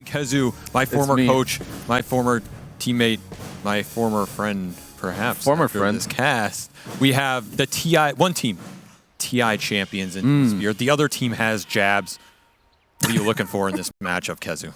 Kezu, my former coach, my former teammate, my former friend, perhaps. Former friend. This cast. We have the TI, one team, TI champions in Spirit. The other team has Jabs. What are you looking for in this matchup, Kezu?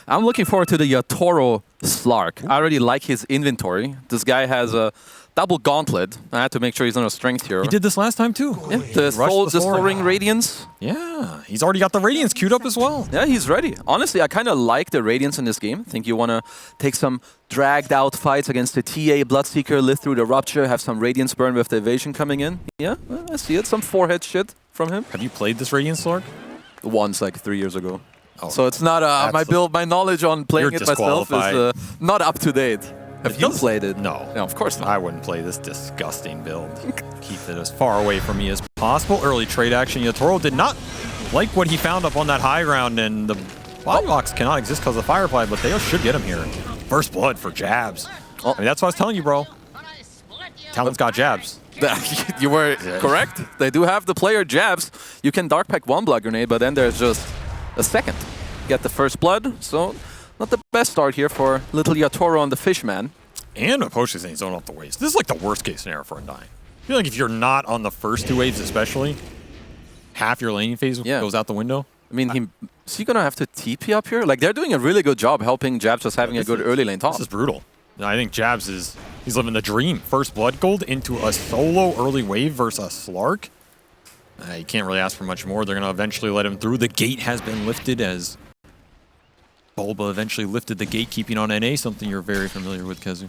I'm looking forward to the Yatoro Slark. I already like his inventory. This guy has a double gauntlet. I had to make sure he's on a strength hero. He did this last time too. Yeah, the Soul Ring Radiance. Yeah, he's already got the Radiance queued up as well. Yeah, he's ready. Honestly, I kind of like the Radiance in this game. I think you want to take some dragged out fights against the TA Bloodseeker, live through the Rupture, have some Radiance burn with the evasion coming in. Yeah, I see it. Some forehead shit from him. Have you played this Radiance Slark? Once, like 3 years ago. Oh, so it's not my knowledge on playing it myself is not up to date. Have you played it? No. No, of course not. I wouldn't play this disgusting build. Keep it as far away from me as possible. Early trade action. Yatoro did not like what he found up on that high ground, and the body box cannot exist because of Firefly, but they should get him here. First blood for Jabs. I mean, that's what I was telling you, bro. Talon's got Jabs. You were correct. They do have the player Jabs. You can Dark Pack one Blood Grenade, but then there's just a second. Get the first blood, so not the best start here for little Yatoro on the Fishman. And a potion saying zone off the waves. This is like the worst case scenario for Undying. I feel like if you're not on the first two waves especially, half your laning phase goes out the window. I mean, is he going to have to TP up here? Like, they're doing a really good job helping Jabs just having a good early lane top. This is brutal. I think Jabs he's living the dream. First blood gold into a solo early wave versus a Slark. You can't really ask for much more. They're going to eventually let him through. The gate has been lifted as Bulba eventually lifted the gatekeeping on NA, something you're very familiar with, Kezu.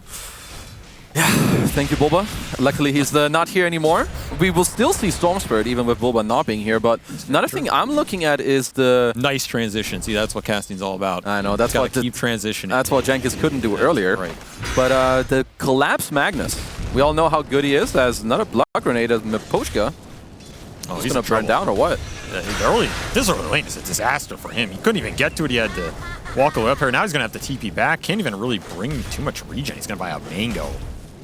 Yeah, thank you, Bulba. Luckily, he's not here anymore. We will still see Storm Spirit, even with Bulba not being here, but another thing I'm looking at is the... Nice transition. See, that's what casting's all about. I know, that's what keep transitioning. That's what Jenkins couldn't do earlier. Right. But the Collapse Magnus, we all know how good he is as another Blood Grenade as Miposhka. Oh, he's going to burn down or what? This early lane is a disaster for him. He couldn't even get to it. He had to walk away up here. Now he's going to have to TP back. Can't even really bring too much regen. He's going to buy a Mango.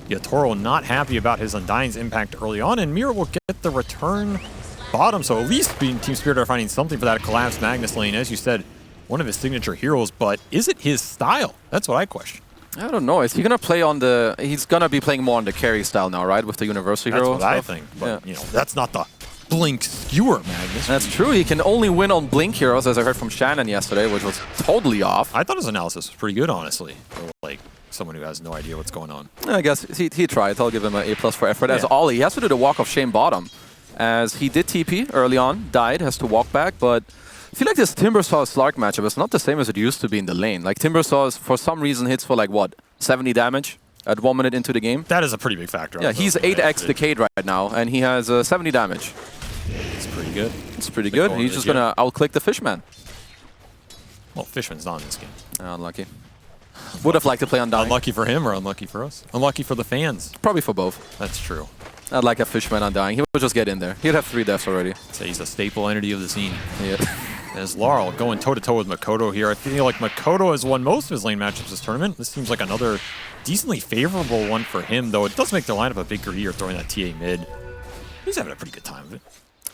Yatoro not happy about his Undying's impact early on, and Mira will get the return bottom. So at least Team Spirit are finding something for that Collapse Magnus lane. As you said, one of his signature heroes, but is it his style? That's what I question. I don't know. Is he going to play on the... He's going to be playing more on the carry style now, right? With the Universal Hero That's what I think. But, you know, that's not the Blink skewer Magnus. That's true. He can only win on Blink heroes, as I heard from Shannon yesterday, which was totally off. I thought his analysis was pretty good, honestly. For, like, someone who has no idea what's going on. I guess he tried. I'll give him an A+ for effort. As Ollie, he has to do the Walk of Shame bottom, as he did TP early on, died, has to walk back, but I feel like this Timbersaw Slark matchup is not the same as it used to be in the lane. Like, Timbersaw, for some reason, hits for, like, what, 70 damage at 1 minute into the game? That is a pretty big factor. Yeah, he's 8x Decayed right now, and he has 70 damage. It's pretty good. It's pretty good. He's just going to outclick the Fishman. Well, Fishman's not in this game. Unlucky. Would have liked to play Undying. Unlucky for him or unlucky for us? Unlucky for the fans. Probably for both. That's true. I'd like a Fishman Undying. He would just get in there. He'd have 3 deaths already. So he's a staple entity of the scene. Yeah. As Laurel going toe-to-toe with Makoto here. I feel like Makoto has won most of his lane matchups this tournament. This seems like another decently favorable one for him, though it does make the lineup a bit greedier throwing that TA mid. He's having a pretty good time of it.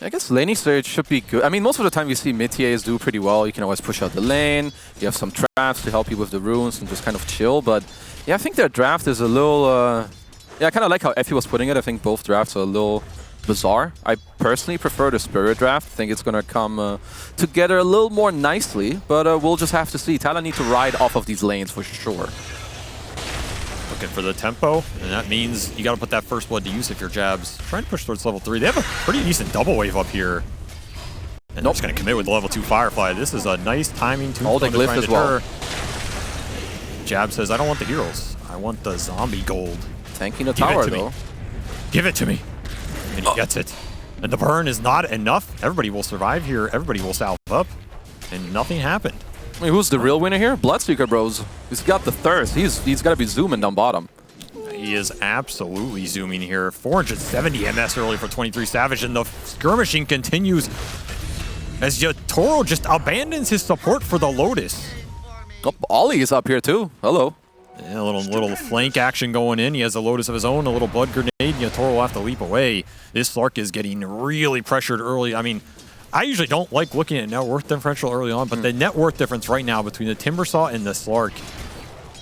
I guess laning stage should be good. I mean, most of the time you see mid TAs do pretty well. You can always push out the lane. You have some traps to help you with the runes and just kind of chill. But yeah, I think their draft is a little... yeah, I kind of like how Effie was putting it. I think both drafts are a little bizarre. I personally prefer the Spirit draft. I think it's going to come together a little more nicely. But we'll just have to see. Talon need to ride off of these lanes for sure. Looking for the tempo, and that means you got to put that first blood to use if your Jabs trying to push towards level 3. They have a pretty decent double wave up here. And they're just going to commit with level 2 Firefly. This is a nice timing to all the glyph as well. Jab says, I don't want the heroes. I want the zombie gold. Tanking the tower, though. Give it to me. And he gets it. And the burn is not enough. Everybody will survive here. Everybody will salve up. And nothing happened. I mean, who's the real winner here? Bloodseeker, bros. He's got the thirst. He's got to be zooming down bottom. He is absolutely zooming here. 470 MS early for 23 Savage, and the skirmishing continues as Yatoro just abandons his support for the Lotus. Oh, Ollie is up here too. Hello. Yeah, a little flank action going in. He has a Lotus of his own, a little blood grenade. Yatoro will have to leap away. This Slark is getting really pressured early. I mean, I usually don't like looking at net worth differential early on, but the net worth difference right now between the Timbersaw and the Slark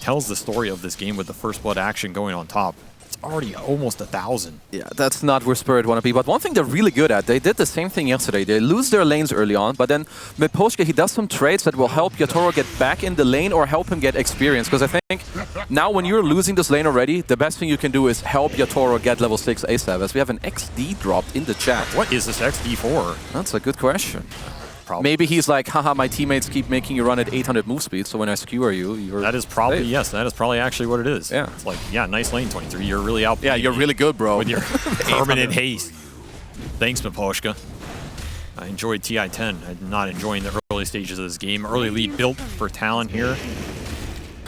tells the story of this game with the first blood action going on top. It's already almost 1,000. Yeah, that's not where Spirit want to be. But one thing they're really good at, they did the same thing yesterday. They lose their lanes early on, but then Miposhka, he does some trades that will help Yatoro get back in the lane or help him get experience. Because I think now when you're losing this lane already, the best thing you can do is help Yatoro get level 6 ASAP. As we have an XD dropped in the chat. What is this XD for? That's a good question. Probably. Maybe he's like, haha, my teammates keep making you run at 800 move speed, so when I skewer you, you're... That is probably, safe. yes, that is probably actually what it is. Yeah. It's like, yeah, nice lane, 23. You're really out. Yeah, you're really good, bro. With your permanent haste. Thanks, Miposhka. I enjoyed TI-10. I'm not enjoying the early stages of this game. Early lead built for Talon here.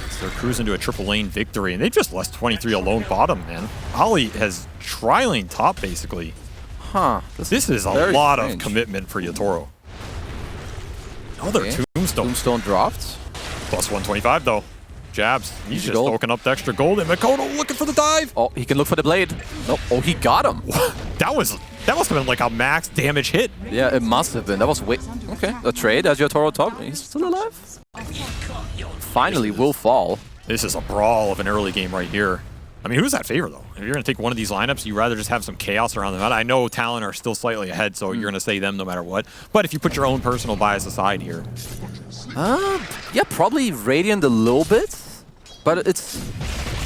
So they're cruising to a triple lane victory, and they just left 23 alone bottom, man. Ollie has tri-lane top, basically. Huh. This is a lot of commitment for Yatoro. Another Tombstone. Tombstone dropped. Plus 125 though. Jabs. He's just gold. soaking up the extra gold. And Makoto looking for the dive. Oh, he can look for the blade. Nope. Oh, he got him. That must have been like a max damage hit. Yeah, it must have been. That was okay. A trade as Yatoro top. He's still alive. Finally will fall. This is a brawl of an early game right here. I mean, who's that favor though? If you're going to take one of these lineups, you'd rather just have some chaos around them. I know Talon are still slightly ahead, so you're going to say them no matter what. But if you put your own personal bias aside here. Yeah, probably Radiant a little bit. But it's...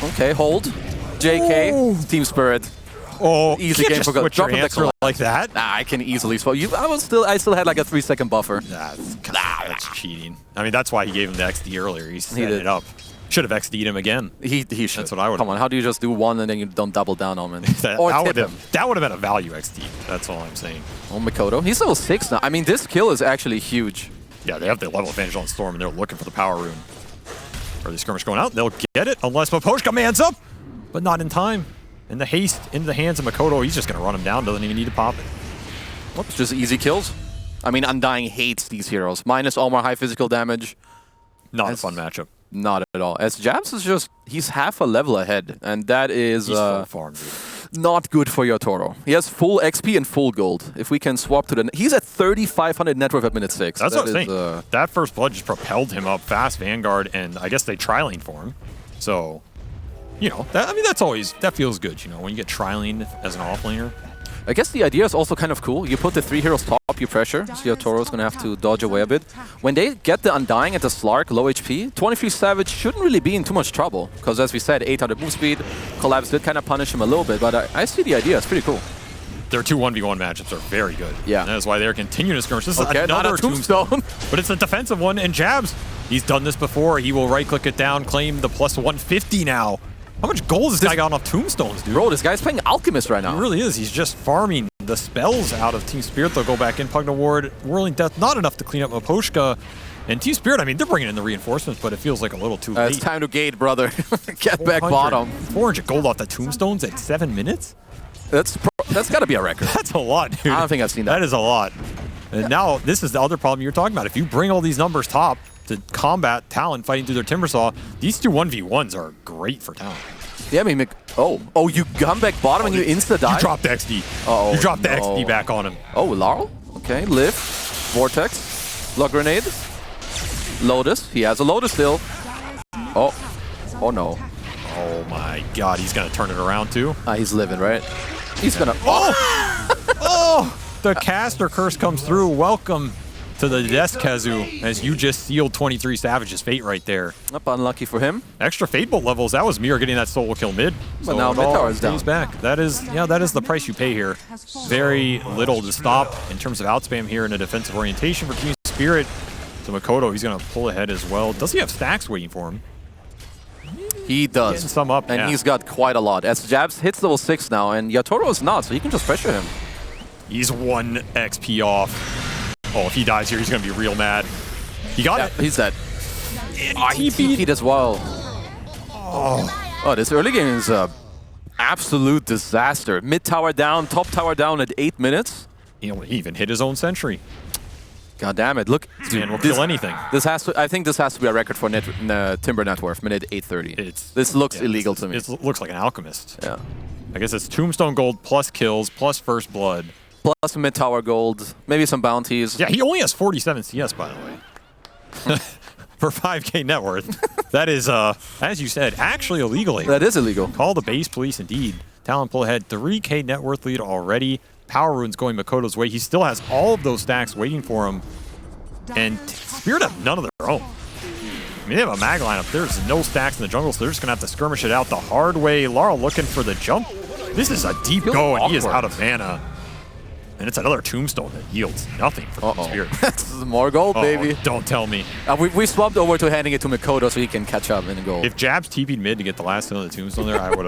Okay, hold. JK, Ooh. Team Spirit. Oh, easy game for switch your answer like that. Nah, I can easily spot. I still had like a 3-second buffer. That's cheating. I mean, that's why he gave him the XD earlier. He set it up. Should have XD'd him again. He should. That's what I would. Come on, how do you just do one and then you don't double down on him? that would have been a value XD. That's all I'm saying. Oh, Makoto. He's level 6 now. I mean, this kill is actually huge. Yeah, they have the level advantage on Storm, and they're looking for the power rune. Early skirmish going out. They'll get it unless Miposhka mans up, but not in time. And the haste into the hands of Makoto, he's just going to run him down. Doesn't even need to pop it. Whoops, just easy kills. I mean, Undying hates these heroes. Minus all more high physical damage. Not a fun matchup. Not at all. As Jabs is just, he's half a level ahead, and that is not good for Yatoro. He has full XP and full gold. If we can swap to the... He's at 3,500 net worth at minute 6. That's what I'm saying. That first blood just propelled him up fast, Vanguard, and I guess they tri-lane for him. So, you know, that feels good, you know, when you get tri-laned as an offlaner. I guess the idea is also kind of cool. You put the 3 heroes top, you pressure, so Yatoro's going to have to dodge away a bit. When they get the Undying at the Slark, low HP, 23 Savage shouldn't really be in too much trouble. Because as we said, 800 move speed, Collapse did kind of punish him a little bit, but I see the idea. It's pretty cool. Their 2 1v1 matchups are very good. Yeah. And that is why they're continuing to skirmish. This is another Tombstone. But it's a defensive one, and Jabs, he's done this before. He will right-click it down, claim the plus 150 now. How much gold has this guy got off Tombstones, dude? Bro, this guy's playing Alchemist right now. He really is. He's just farming the spells out of Team Spirit. They'll go back in. Pugna Ward, Whirling Death, not enough to clean up Miposhka. And Team Spirit, I mean, they're bringing in the reinforcements, but it feels like a little too late. It's time to gate, brother. Get back bottom. 400 gold off the Tombstones at 7 minutes? That's got to be a record. That's a lot, dude. I don't think I've seen that. That is a lot. And now, this is the other problem you're talking about. If you bring all these numbers top to combat Talon fighting through their Timbersaw, these 2 1v1s are great for Talon. Yeah, I mean, oh, you come back bottom and you insta-dive? You dropped the XD. Oh, you dropped the XD back on him. Oh, Laurel? Okay, Lift, Vortex, Blood Grenade, Lotus. He has a Lotus still. Oh no. Oh my god, he's going to turn it around too? He's living, right? He's going to... Oh! The caster curse comes through. Welcome to the desk, Kazu, as you just sealed 23 Savage's fate right there. Up unlucky for him. Extra Fatebolt levels. That was Mir getting that solo kill mid. But now mid tower is down. Back. That is the price you pay here. Very little to stop in terms of outspam here in a defensive orientation for Team Spirit. So Makoto, he's going to pull ahead as well. Does he have stacks waiting for him? He does. Getting some up, and he's got quite a lot. As Jabs hits level 6 now, and Yatoro is not, so you can just pressure him. He's 1 XP off. Oh, if he dies here, he's going to be real mad. He got it. He's dead. He TP'd as well. Oh, this early game is an absolute disaster. Mid tower down, top tower down at 8 minutes. You know, he even hit his own sentry. God damn it! Look, man will kill anything. I think this has to be a record for Timber net worth. Minute 830. This looks illegal to me. It looks like an alchemist. Yeah. I guess it's Tombstone Gold plus kills plus first blood. plus mid tower gold, maybe some bounties. Yeah, he only has 47 CS, by the way. For 5K net worth. That is, as you said, actually illegally. That is illegal. Call the base police indeed. Talon pull ahead, 3K net worth lead already. Power Rune's going Makoto's way. He still has all of those stacks waiting for him. And Spirit have none of their own. I mean, they have a mag lineup. There's no stacks in the jungle, so they're just going to have to skirmish it out the hard way. Laurel looking for the jump. This is a deep go, and he is out of mana. And it's another tombstone that yields nothing for Spirit. That's more gold, baby. Don't tell me. We swapped over to handing it to Makoto so he can catch up in the gold. If Jabs TP'd mid to get the last one of the tombstone there, I would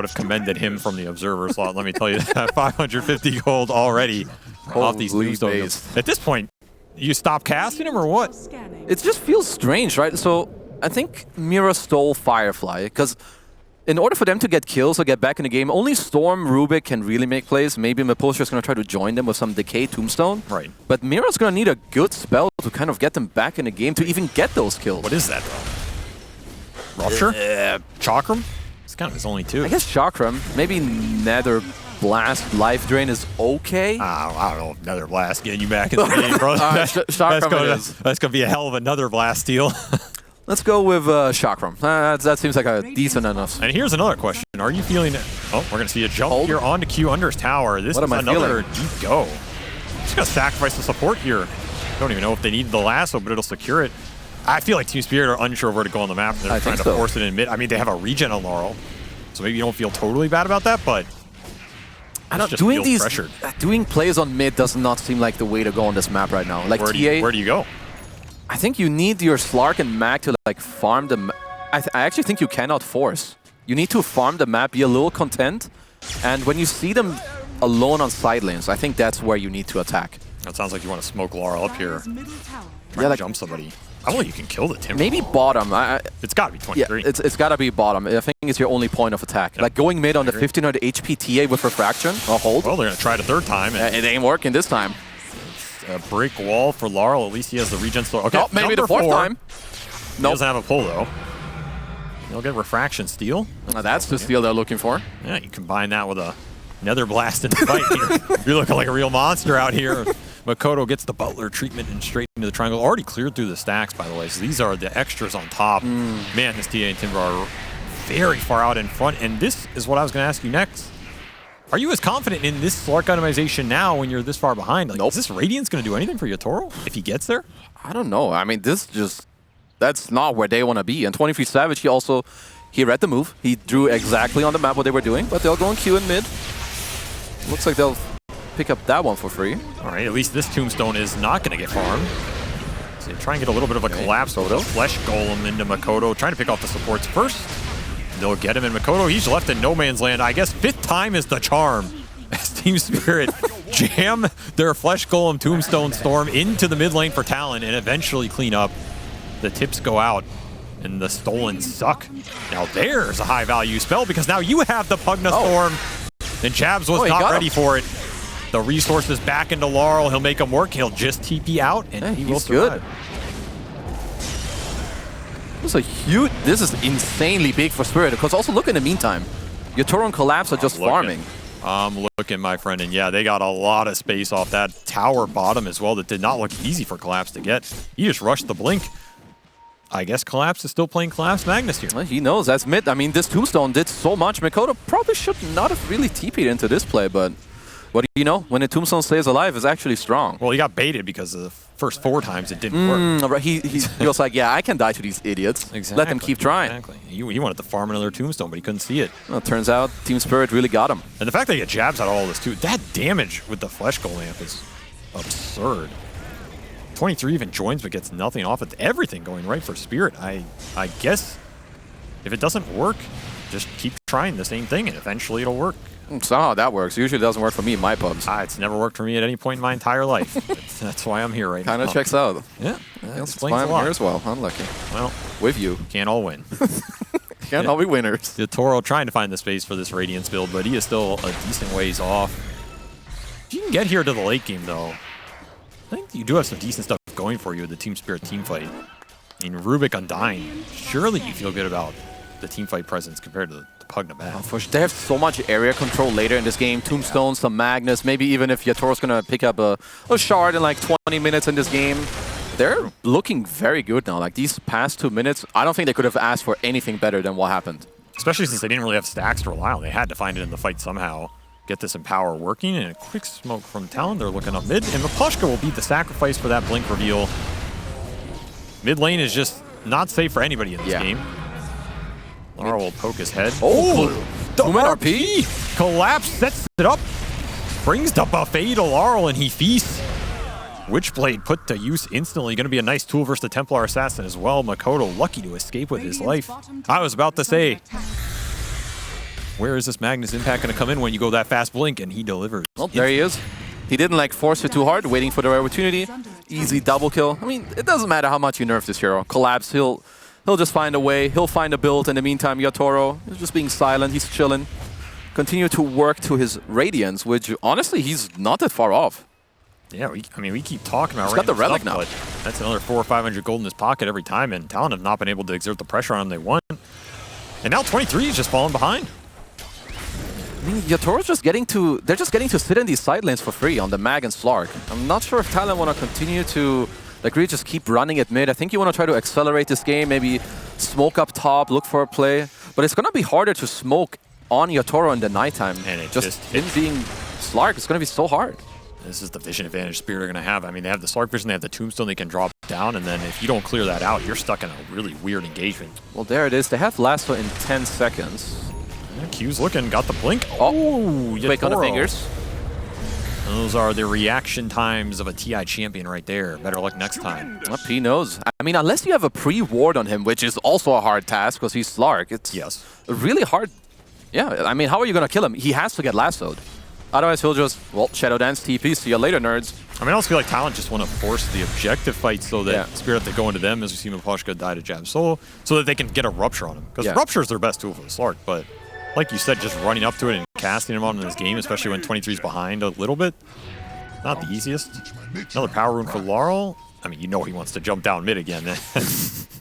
have commended him from the observer slot. Let me tell you that. 550 gold already off these tombstones. At this point, you stop casting him or what? It just feels strange, right? So I think Mira stole Firefly because in order for them to get kills or get back in the game, only Storm, Rubik can really make plays. Maybe Maposter is going to try to join them with some Decay Tombstone. Right. But Mira's going to need a good spell to kind of get them back in the game to even get those kills. What is that, though? Rupture? Chakram? It's kind of his only two. I guess Chakram. Maybe Nether Blast, Life Drain is okay. I don't know if Nether Blast getting you back in the game, bro. That's going to be a hell of another Blast steal. Let's go with Chakram. That seems like a decent enough. And here's another question. Are you feeling... Oh, we're going to see a jump here onto Q under his tower. This is another deep go. Just going to sacrifice the support here. Don't even know if they need the lasso, but it'll secure it. I feel like Team Spirit are unsure where to go on the map. They're trying to force it in mid. I mean, they have a regen on Laurel, so maybe you don't feel totally bad about that, but... Doing plays on mid does not seem like the way to go on this map right now. Like where do you go? I think you need your Slark and Mag to like farm the map. I actually think you cannot force. You need to farm the map, be a little content, and when you see them alone on side lanes, I think that's where you need to attack. That sounds like you want to smoke Laurel up here. Yeah, like, jump somebody. I don't think you can kill the Timber. Maybe bottom. It's got to be 23. Yeah, it's got to be bottom. I think it's your only point of attack. Yep. Like going mid on the 1500 HP TA with Refraction, a hold. Well, they're going to try it a third time. And it ain't working this time. A brick wall for Laurel. At least he has the regen store. Okay, maybe the fourth time. He doesn't have a pull, though. He'll get Refraction steal. That's the steal they're looking for. Yeah, you combine that with a Nether Blast in the fight here. You're looking like a real monster out here. Makoto gets the Butler treatment and straight into the triangle. Already cleared through the stacks, by the way. So these are the extras on top. Man, this TA and Timber are very far out in front. And this is what I was going to ask you next. Are you as confident in this Slark itemization now when you're this far behind? Like, is this Radiance going to do anything for Yatoro if he gets there? I don't know. I mean, that's not where they want to be. And 23 Savage, he read the move. He drew exactly on the map what they were doing, but they'll go in Q in mid. Looks like they'll pick up that one for free. All right, at least this Tombstone is not going to get farmed. So you try and get a little bit of a collapse over the Flesh Golem into Makoto, trying to pick off the supports first. They'll get him in Makoto. He's left in no man's land. I guess 5th time is the charm. As Team Spirit jam their Flesh Golem Tombstone Storm into the mid lane for Talon and eventually clean up. The tips go out and the stolen suck. Now there's a high value spell because now you have the Pugna Storm. And Jabs was not ready for it. The resources back into Laurel. He'll make him work. He'll just TP out and he will survive. This is insanely big for Spirit, because also look in the meantime. Yatoro and Collapse are just farming. I'm looking, my friend, and yeah, they got a lot of space off that tower bottom as well that did not look easy for Collapse to get. He just rushed the blink. I guess Collapse is still playing Collapse Magnus here. Well, he knows, that's mid. I mean, this Tombstone did so much. Makoto probably should not have really TP'd into this play, but what do you know? When a Tombstone stays alive, it's actually strong. Well, he got baited because of the first 4 times it didn't work. Right. He was like, yeah, I can die to these idiots. Exactly. Let them keep trying. Exactly. He wanted to farm another Tombstone, but he couldn't see it. Well, it turns out Team Spirit really got him. And the fact that he get jabs out of all this too, that damage with the Flesh Golem is absurd. 23 even joins but gets nothing off it. Everything going right for Spirit. I guess if it doesn't work, just keep trying the same thing and eventually it'll work. Somehow that works. Usually it doesn't work for me in my pubs. It's never worked for me at any point in my entire life. That's why I'm here right now. Kind of checks out. Yeah, that's why I'm here as well. Unlucky. Well, with you. Can't all win. Can't all be winners. Toro trying to find the space for this Radiance build, but he is still a decent ways off. If you can get here to the late game, though, I think you do have some decent stuff going for you with the Team Spirit team fight. In Rubik Undying, surely you feel good about the team fight presence compared to the Pugna back. For sure. They have so much area control later in this game. Tombstones, some Magnus, maybe even if Yatoro's going to pick up a shard in like 20 minutes in this game. They're looking very good now. Like these past 2 minutes, I don't think they could have asked for anything better than what happened. Especially since they didn't really have stacks to rely on. They had to find it in the fight somehow. Get this Empower working, and a quick smoke from Talon. They're looking up mid, and Miposhka will be the sacrifice for that blink reveal. Mid lane is just not safe for anybody in this game. Laurel will poke his head. Oh, the RP! Collapse sets it up. Brings the buffet to Laurel, and he feasts. Witchblade put to use instantly. Going to be a nice tool versus the Templar Assassin as well. Makoto lucky to escape with his life. I was about to say, where is this Magnus impact going to come in when you go that fast blink? And he delivers. Well, there he is. He didn't like force it too hard, waiting for the right opportunity. Easy double kill. I mean, it doesn't matter how much you nerf this hero. Collapse, he'll just find a way. He'll find a build. In the meantime, Yatoro is just being silent. He's chilling. Continue to work to his Radiance, which honestly, he's not that far off. Yeah, we keep talking about. He's got the relic now. But that's another 400 or 500 gold in his pocket every time, and Talon have not been able to exert the pressure on him they want. And now 23 is just falling behind. I mean, Yatoro's just getting to. They're just getting to sit in these side lanes for free on the Mag and Slark. I'm not sure if Talon want to continue to like really just keep running at mid. I think you want to try to accelerate this game, maybe smoke up top, look for a play. But it's gonna be harder to smoke on Yatoro in the nighttime. And it just him being Slark, it's gonna be so hard. This is the vision advantage Spirit are going to have. I mean, they have the Slark vision, they have the Tombstone they can drop down, and then if you don't clear that out, you're stuck in a really weird engagement. Well, there it is. They have Lasso in 10 seconds. Yeah, Q's looking, got the blink. Oh, quick on the fingers. Those are the reaction times of a TI champion right there. Better luck next time. Well, P knows. I mean, unless you have a pre-ward on him, which is also a hard task because he's Slark, it's really hard. Yeah, I mean, how are you going to kill him? He has to get lassoed. Otherwise, he'll just, well, Shadow Dance TP. See you later, nerds. I mean, I also feel like Talon just want to force the objective fight so that Spirit have to go into them, as we see Miposhka die to Jab Solo, so that they can get a Rupture on him. Because Rupture is their best tool for the Slark, but like you said, just running up to it and casting him on in this game, especially when 23's behind a little bit, not the easiest. Another power rune for Laurel. I mean, you know he wants to jump down mid again.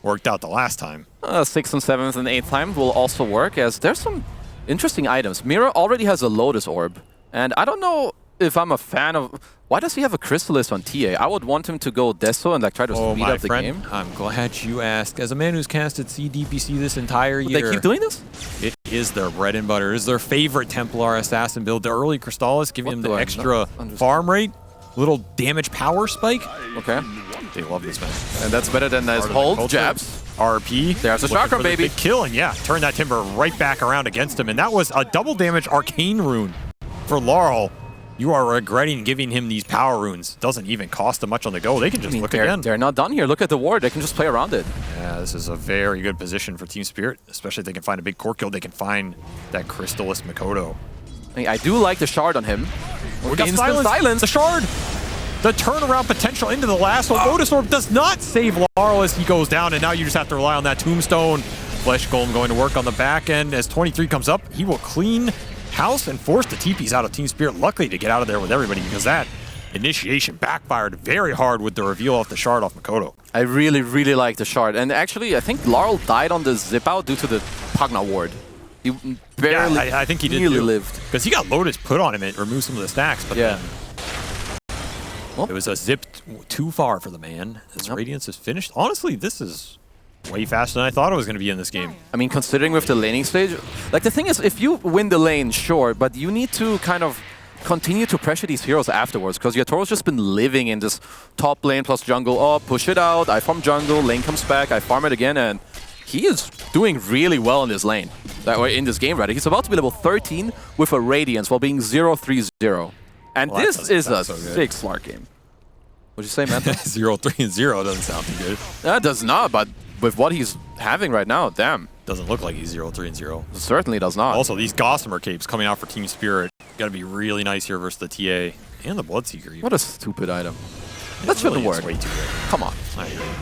Worked out the last time. 6th and 7th and 8th time will also work, as there's some interesting items. Mira already has a Lotus Orb. And I don't know if I'm a fan of... Why does he have a Chrysalis on TA? I would want him to go Deso and like try to speed up the game. I'm glad you asked. As a man who's casted CDPC this entire year... They keep doing this? It is their bread and butter. It is their favorite Templar Assassin build. The early Crystallis, giving them the extra farm rate, little damage power spike. Okay. They love this man. And that's better than his hold jabs. RP. There's a chakra, baby. Big kill, and yeah, turn that Timber right back around against him. And that was a double damage Arcane Rune. For Laurel, you are regretting giving him these power runes. Doesn't even cost them much on the go. They can just look again. They're not done here. Look at the ward. They can just play around it. Yeah, this is a very good position for Team Spirit, especially if they can find a big core kill. They can find that Crystallis Makoto. I do like the shard on him. We got silence. The shard. The turnaround potential into the last one. Lotus Orb does not save Laurel as he goes down, and now you just have to rely on that Tombstone. Flesh Golem going to work on the back end. As 23 comes up, he will clean house and force the TPs out of Team Spirit. Luckily to get out of there with everybody, because that initiation backfired very hard with the reveal off the shard off Makoto. I really, really like the shard. And actually, I think Laurel died on the zip out due to the Pugna ward. He barely I think he did lived. Because he got Lotus put on him and removed some of the stacks, but then it was a zip too far for the man. His Radiance is finished. Honestly, this is way faster than I thought it was going to be in this game. I mean, considering with the laning stage, like the thing is, if you win the lane, sure, but you need to kind of continue to pressure these heroes afterwards, because Yatoro's just been living in this top lane plus jungle. Oh, push it out, I farm jungle, lane comes back, I farm it again, and he is doing really well in this lane. That way, in this game, rather. He's about to be level 13 with a Radiance while being 0-3-0. And this is a sick Slark game. What'd you say, man? 0-3-0 doesn't sound too good. That does not, but with what he's having right now, damn. Doesn't look like he's 0-3-0. It certainly does not. Also, these Gossamer capes coming out for Team Spirit. Got to be really nice here versus the TA and the Bloodseeker. Even. What a stupid item. That shouldn't work. Way too good. Come on.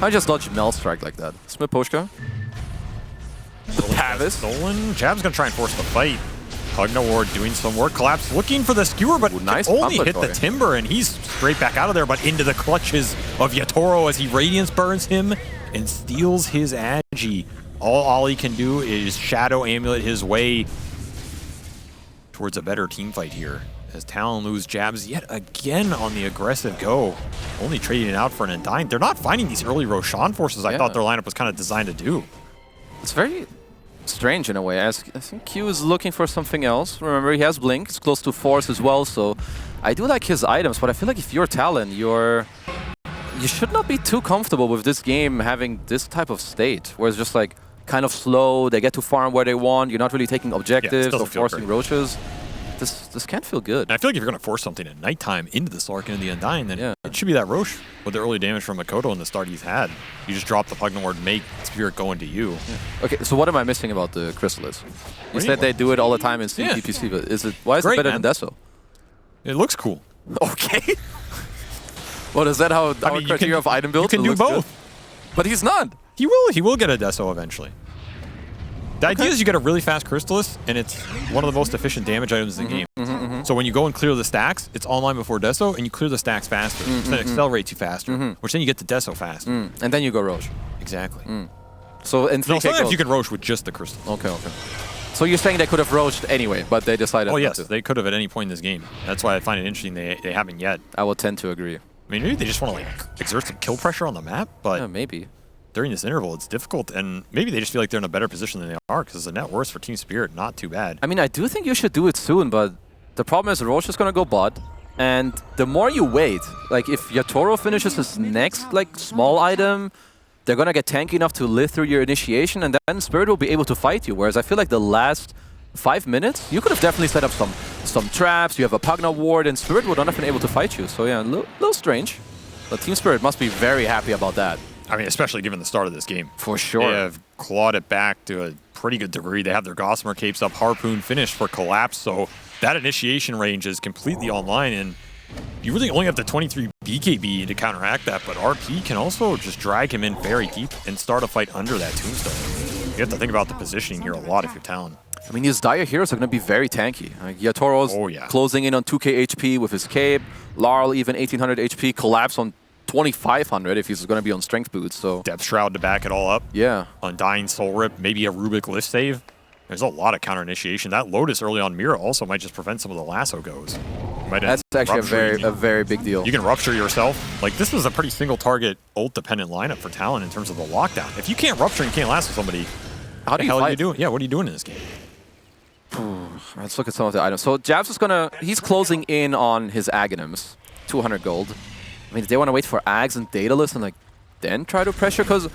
I just dodged Mel Strike like that. Miposhka. The Pavis. Stolen. Jab's going to try and force the fight. Pugna Ward doing some work. Collapse looking for the skewer, but only hit the Timber, and he's straight back out of there, but into the clutches of Yatoro as he Radiance burns him and steals his Agi. All Ollie can do is Shadow Amulet his way towards a better team fight here. As Talon lose jabs yet again on the aggressive go. Only trading it out for an Undying. They're not finding these early Roshan forces I thought their lineup was kind of designed to do. It's very strange in a way. I think Q is looking for something else. Remember, he has Blink. It's close to Force as well, so I do like his items, but I feel like if you're Talon, you should not be too comfortable with this game having this type of state, where it's just like kind of slow, they get to farm where they want, you're not really taking objectives or forcing roaches. This can't feel good. And I feel like if you're going to force something at nighttime into the Slarkin and the Undying, then it should be that Roche with the early damage from Makoto in the start he's had. You just drop the Pugna Ward, make Spirit go into you. Okay, so what am I missing about the Chrysalis? You said they do it all the time in CPC, but why is it better than Deso? It looks cool. Okay. Well, is that how our criteria of item builds? You can do both. Good? But he's not. He will get a Deso eventually. The idea is you get a really fast Crystallis, and it's one of the most efficient damage items in the game. So when you go and clear the stacks, it's online before Deso, and you clear the stacks faster. So it accelerates you faster, which then you get to Deso faster. And then you go Roche. Exactly. So in 3K sometimes you can Roche with just the Crystal. Okay. So you're saying they could have Roached anyway, but they decided not to. They could have at any point in this game. That's why I find it interesting they haven't yet. I will tend to agree. I mean, maybe they just want to exert some kill pressure on the map, but maybe. During this interval, it's difficult, and maybe they just feel like they're in a better position than they are, because the net worth for Team Spirit, not too bad. I mean, I do think you should do it soon, but the problem is Roche is going to go bot, and the more you wait, like if Yatoro finishes his next small item, they're going to get tanky enough to live through your initiation, and then Spirit will be able to fight you, whereas I feel like the last 5 minutes, you could have definitely set up some traps, you have a Pugna Ward, and Spirit would not have been able to fight you. So yeah, a little strange. But Team Spirit must be very happy about that. I mean, especially given the start of this game. For sure. They have clawed it back to a pretty good degree. They have their Gossamer capes up, Harpoon finished for Collapse, so that initiation range is completely online, and you really only have the 23 BKB to counteract that, but RP can also just drag him in very deep and start a fight under that Tombstone. You have to think about the positioning here a lot if you're Talon. I mean, these Dire heroes are going to be very tanky. Yatoro's closing in on 2k HP with his cape, Larl even 1800 HP, Collapse on 2500 if he's going to be on strength boots. So Depth Shroud to back it all up. Yeah. Undying Soul Rip, maybe a Rubik lift save. There's a lot of counter initiation. That Lotus early on Mira also might just prevent some of the lasso goes. That's actually a very big deal. You can rupture yourself. Like, this is a pretty single target ult dependent lineup for Talon in terms of the lockdown. If you can't rupture and you can't lasso somebody, how the hell are you doing? Yeah, what are you doing in this game? Let's look at some of the items. So Jabs is he's closing in on his Aghanims, 200 gold. I mean, they want to wait for Ags and Daedalus and then try to pressure, because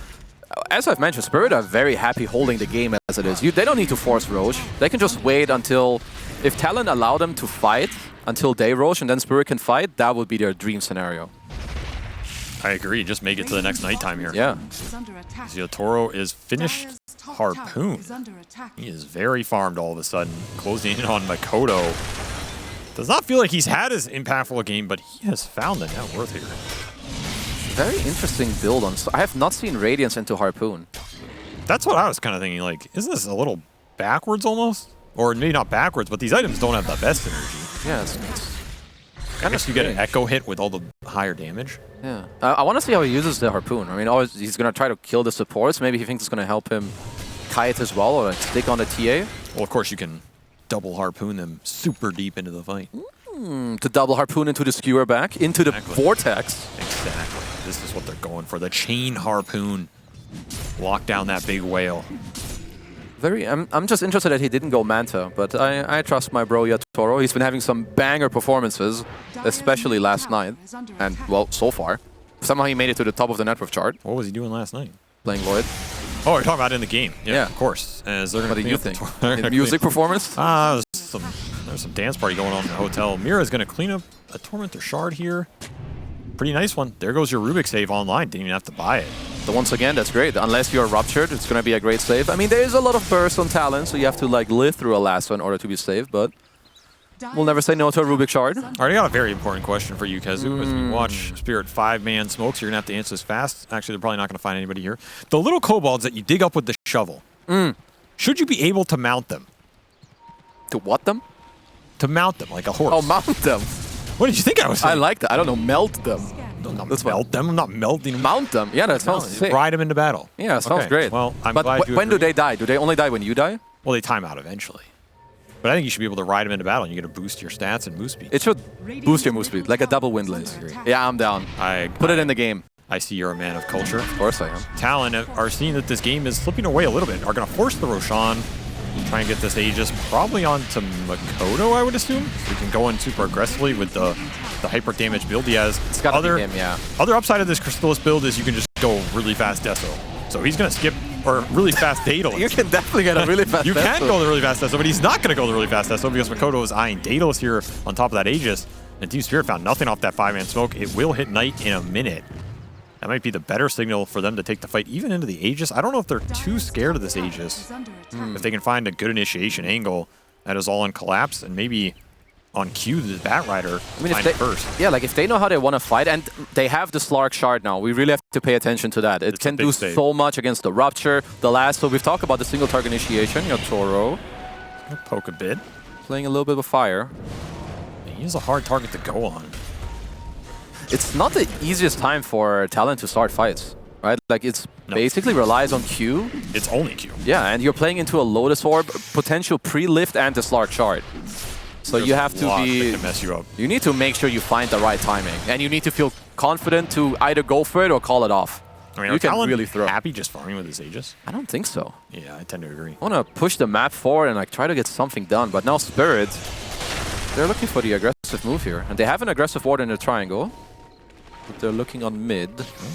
as I've mentioned, Spirit are very happy holding the game as it is. They don't need to force Roche. They can just wait until, if Talon allow them to fight until they Roche and then Spirit can fight, that would be their dream scenario. I agree. Just make it to the next nighttime here. Yeah. Yatoro is finished Harpoon. He is very farmed all of a sudden, closing in on Makoto. Does not feel like he's had as impactful a game, but he has found the net worth here. Very interesting build on. I have not seen Radiance into Harpoon. That's what I was kind of thinking. Like, isn't this a little backwards almost? Or maybe not backwards, but these items don't have the best energy. Yeah, it's I guess you get an echo hit with all the higher damage. Yeah. I want to see how he uses the Harpoon. I mean, always he's going to try to kill the supports. Maybe he thinks it's going to help him kite as well, or stick on the TA. Well, of course, you can double Harpoon them super deep into the fight. To double Harpoon into the skewer back, into the vortex. Exactly. This is what they're going for. The chain Harpoon. Lock down that big whale. I'm just interested that he didn't go Manta, but I trust my bro Yatoro. He's been having some banger performances, especially last night, and well, so far. Somehow he made it to the top of the net worth chart. What was he doing last night? Playing Lloyd. Oh, you're talking about in the game. Yeah, of course. As they're what do you think? In music performance? There's some dance party going on in the hotel. Mira's going to clean up a Tormentor Shard here. Pretty nice one. There goes your Rubik save online. Didn't even have to buy it. So once again, that's great. Unless you're ruptured, it's going to be a great save. I mean, there is a lot of burst on Talon, so you have to live through a lasso in order to be saved, but we'll never say no to a Rubik Shard. I already got a very important question for you, Kazu. As we watch Spirit 5-man smokes, you're going to have to answer this fast. Actually, they're probably not going to find anybody here. The little kobolds that you dig up with the shovel, should you be able to mount them? To what them? To mount them, like a horse. Oh, mount them. What did you think I was saying? I like that. I don't know, melt them. I'm not melt them. I'm not melting them. Mount them. Yeah, that sounds sick. Ride them into battle. Yeah, it sounds great. Well, I'm but glad you when do agree. they die? Do they only die when you die? Well, they time out eventually. But I think you should be able to ride them into battle, and you get to boost your stats and move speed. It should boost your move speed, like a double windlass. Yeah, I'm down. Put it in the game. I see you're a man of culture. Of course I am. Talon are seeing that this game is slipping away a little bit. Are going to force the Roshan. Try and get this Aegis probably onto Makoto, I would assume. So he can go in super aggressively with the hyper damage build he has. It's got to be him, yeah. Other upside of this Crystallis build is you can just go really fast Deso. So he's going to skip, or really fast Daedalus. You can definitely get a really fast You Deso. can go the really fast Deso, but he's not going to go the really fast Deso because Makoto is eyeing Daedalus here on top of that Aegis. And Team Spirit found nothing off that 5-man smoke. It will hit Knight in a minute. That might be the better signal for them to take the fight even into the Aegis. I don't know if they're too scared of this Aegis. If they can find a good initiation angle that is all in collapse and maybe on cue the Bat Rider find it first. Yeah, like if they know how they want to fight and they have the Slark Shard now, we really have to pay attention to that. It can do so much against the Rupture, the last. So we've talked about the single target initiation. Yotoro poke a bit. Playing a little bit of fire. He is a hard target to go on. It's not the easiest time for Talon to start fights, right? Like it's basically relies on Q. It's only Q. Yeah, and you're playing into a Lotus Orb, potential pre-lift and the Slark Shard. So you have to be... to mess you up. You need to make sure you find the right timing. And you need to feel confident to either go for it or call it off. I mean, you can Talon really throw. Happy just farming with his Aegis? I don't think so. Yeah, I tend to agree. I want to push the map forward and like try to get something done. But now Spirit, they're looking for the aggressive move here. And they have an aggressive ward in the triangle. But they're looking on mid.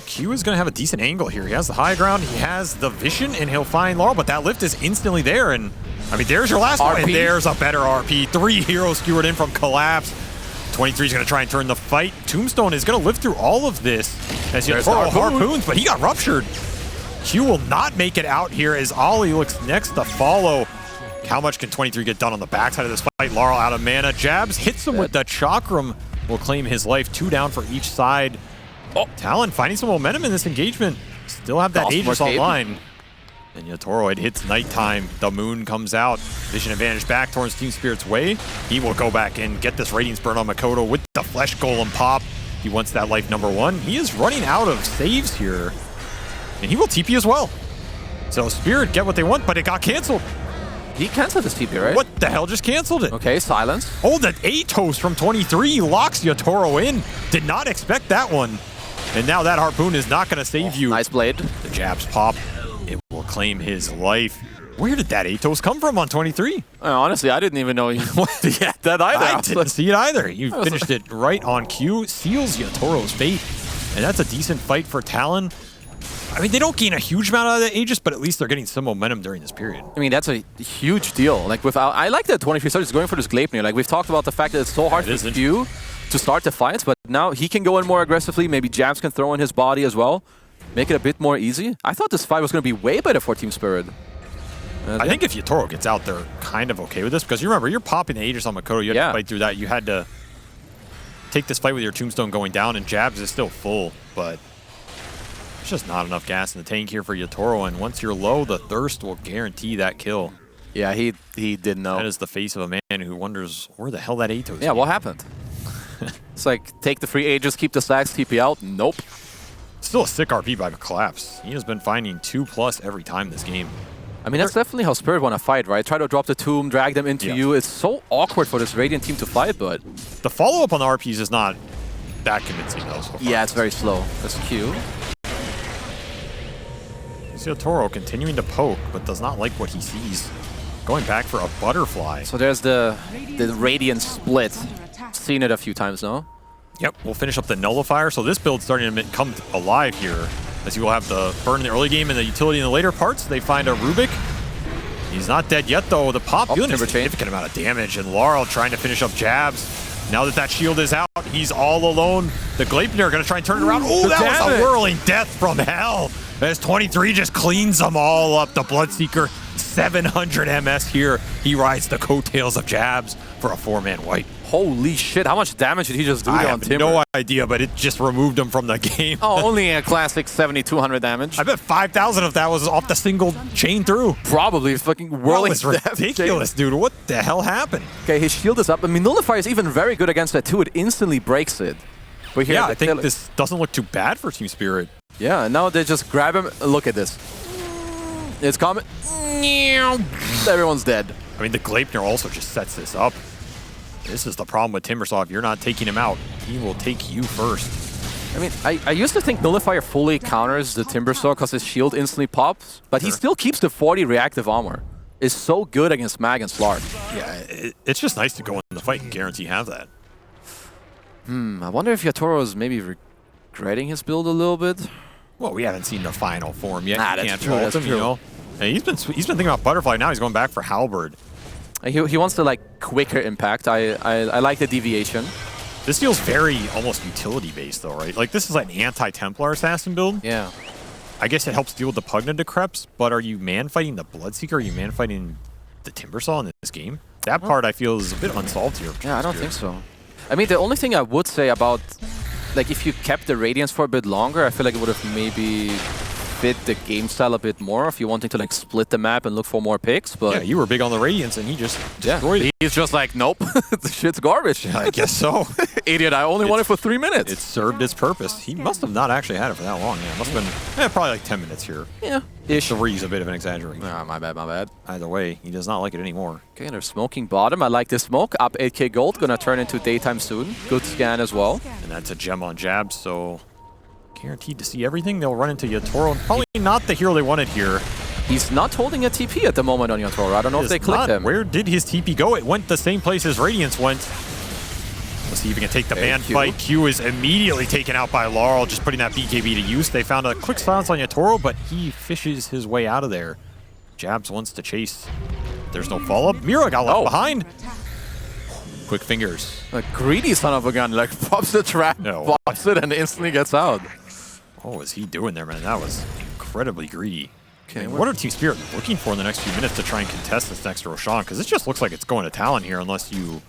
Q is going to have a decent angle here. He has the high ground, he has the vision, and he'll find Laurel, but that lift is instantly there. And I mean, there's your last one. And there's a better RP. 3 heroes skewered in from Collapse. 23 is going to try and turn the fight. Tombstone is going to live through all of this as he has harpoons, but he got ruptured. Q will not make it out here as Ollie looks next to follow. How much can 23 get done on the backside of this fight? Laurel out of mana. Jabs hits him with the Chakram. Will claim his life. 2 down for each side. Talon finding some momentum in this engagement. Still have that Aegis online. And Yotoro, it hits nighttime. The moon comes out. Vision advantage back towards Team Spirit's way. He will go back and get this Radiance Burn on Makoto with the Flesh Golem pop. He wants that life #1. He is running out of saves here. And he will TP as well. So Spirit get what they want, but it got canceled. He canceled his TP, right? What the hell just canceled it? Okay, silence. Oh, the Atos from 23 locks Yotoro in. Did not expect that one. And now that harpoon is not going to save you. Nice blade. The jabs pop. It will claim his life. Where did that Atos come from on 23? Honestly, I didn't even know he had that either. I didn't see it either. You finished it right on cue. Seals Yotoro's fate. And that's a decent fight for Talon. I mean, they don't gain a huge amount out of the Aegis, but at least they're getting some momentum during this period. I mean, that's a huge deal. Like, I like that 23 starts going for this Gleipnir. Like, we've talked about the fact that it's so hard for Q to start the fights, but now he can go in more aggressively. Maybe Jabs can throw in his body as well. Make it a bit more easy. I thought this fight was going to be way better for Team Spirit. I think if Yotoro gets out, they're kind of okay with this, because you remember, you're popping the Aegis on Makoto. You had to fight through that. You had to take this fight with your Tombstone going down, and Jabs is still full, but there's just not enough gas in the tank here for Yotoro, and once you're low, the Thirst will guarantee that kill. Yeah, he didn't know. That is the face of a man who wonders where the hell that Atos is. Yeah, what happened? It's like, take the free Aegis, keep the stacks, TP out. Nope. Still a sick RP by Collapse. He has been finding 2+ every time this game. I mean, that's definitely how Spirit want to fight, right? Try to drop the tomb, drag them into you. It's so awkward for this Radiant team to fight, but... The follow-up on the RPs is not that convincing, though, so far. Yeah, it's very slow. That's Q. Yotoro continuing to poke, but does not like what he sees. Going back for a butterfly. So there's the Radiant split. Seen it a few times now. Yep, we'll finish up the Nullifier. So this build's starting to come alive here, as you will have the burn in the early game and the utility in the later parts. They find a Rubik. He's not dead yet, though. The pop dealing a significant amount of damage, and Laurel trying to finish up Jabs. Now that that shield is out, he's all alone. The Gleipnir going to try and turn it around. Oh, that was a whirling death from hell. As 23 just cleans them all up. The Bloodseeker, 700 MS here. He rides the coattails of Jabs for a 4-man wipe. Holy shit, how much damage did he just do on Timber? I have no idea, but it just removed him from the game. Oh, only a classic 7,200 damage. I bet 5,000 of that was off the single chain through. Probably fucking whirling. That was ridiculous, dude. What the hell happened? Okay, his shield is up. I mean, Nullifier is even very good against that too. It instantly breaks it. But here, yeah, I think this doesn't look too bad for Team Spirit. Yeah, and now they just grab him. Look at this. It's coming. Everyone's dead. I mean, the Gleipnir also just sets this up. This is the problem with Timbersaw. If you're not taking him out, he will take you first. I mean, I used to think Nullifier fully counters the Timbersaw because his shield instantly pops, but he still keeps the 40 reactive armor. It's so good against Mag and Slark. Yeah, it's just nice to go in the fight and guarantee have that. I wonder if Yatoro is maybe regretting his build a little bit. Well, we haven't seen the final form yet. Nah, you that's can't true, fault that's him, true. you know. And he's been thinking about Butterfly. Now he's going back for Halberd. He wants the like quicker impact. I like the deviation. This feels very almost utility based though, right? Like this is like an anti-Templar assassin build. Yeah. I guess it helps deal with the Pugna Decreps, but are you man fighting the Bloodseeker? Are you man fighting the Timbersaw in this game? That part I feel is a bit unsolved here. Yeah, I don't think so. I mean, the only thing I would say about, like, if you kept the Radiance for a bit longer, I feel like it would have maybe fit the game style a bit more if you're wanting to, like, split the map and look for more picks, but... Yeah, you were big on the Radiance, and he just destroyed it. He's just like, nope, the shit's garbage. I guess so. Idiot, I only want it for 3 minutes. It served its purpose. He must have not actually had it for that long. Yeah, it must have been probably like 10 minutes here. Yeah. Ish. 3's a bit of an exaggeration. Ah, my bad, my bad. Either way, he does not like it anymore. Okay, they're smoking bottom. I like this smoke. Up 8k gold. Gonna turn into daytime soon. Good scan as well. And that's a gem on jab, so guaranteed to see everything. They'll run into Yatoro. Probably not the hero they wanted here. He's not holding a TP at the moment on Yatoro. I don't know if they clicked him. Where did his TP go? It went the same place as Radiance went. Let's see if he can take the man fight. Q is immediately taken out by Laurel, just putting that BKB to use. They found a quick silence on Yatoro, but he fishes his way out of there. Jabs wants to chase. There's no follow-up. Mira got left behind. Quick fingers. A greedy son of a gun, like pops the trap, pops it, and instantly gets out. What was he doing there, man? That was incredibly greedy. Okay, what are Team Spirit looking for in the next few minutes to try and contest this next Roshan? Because it just looks like it's going to Talon here unless you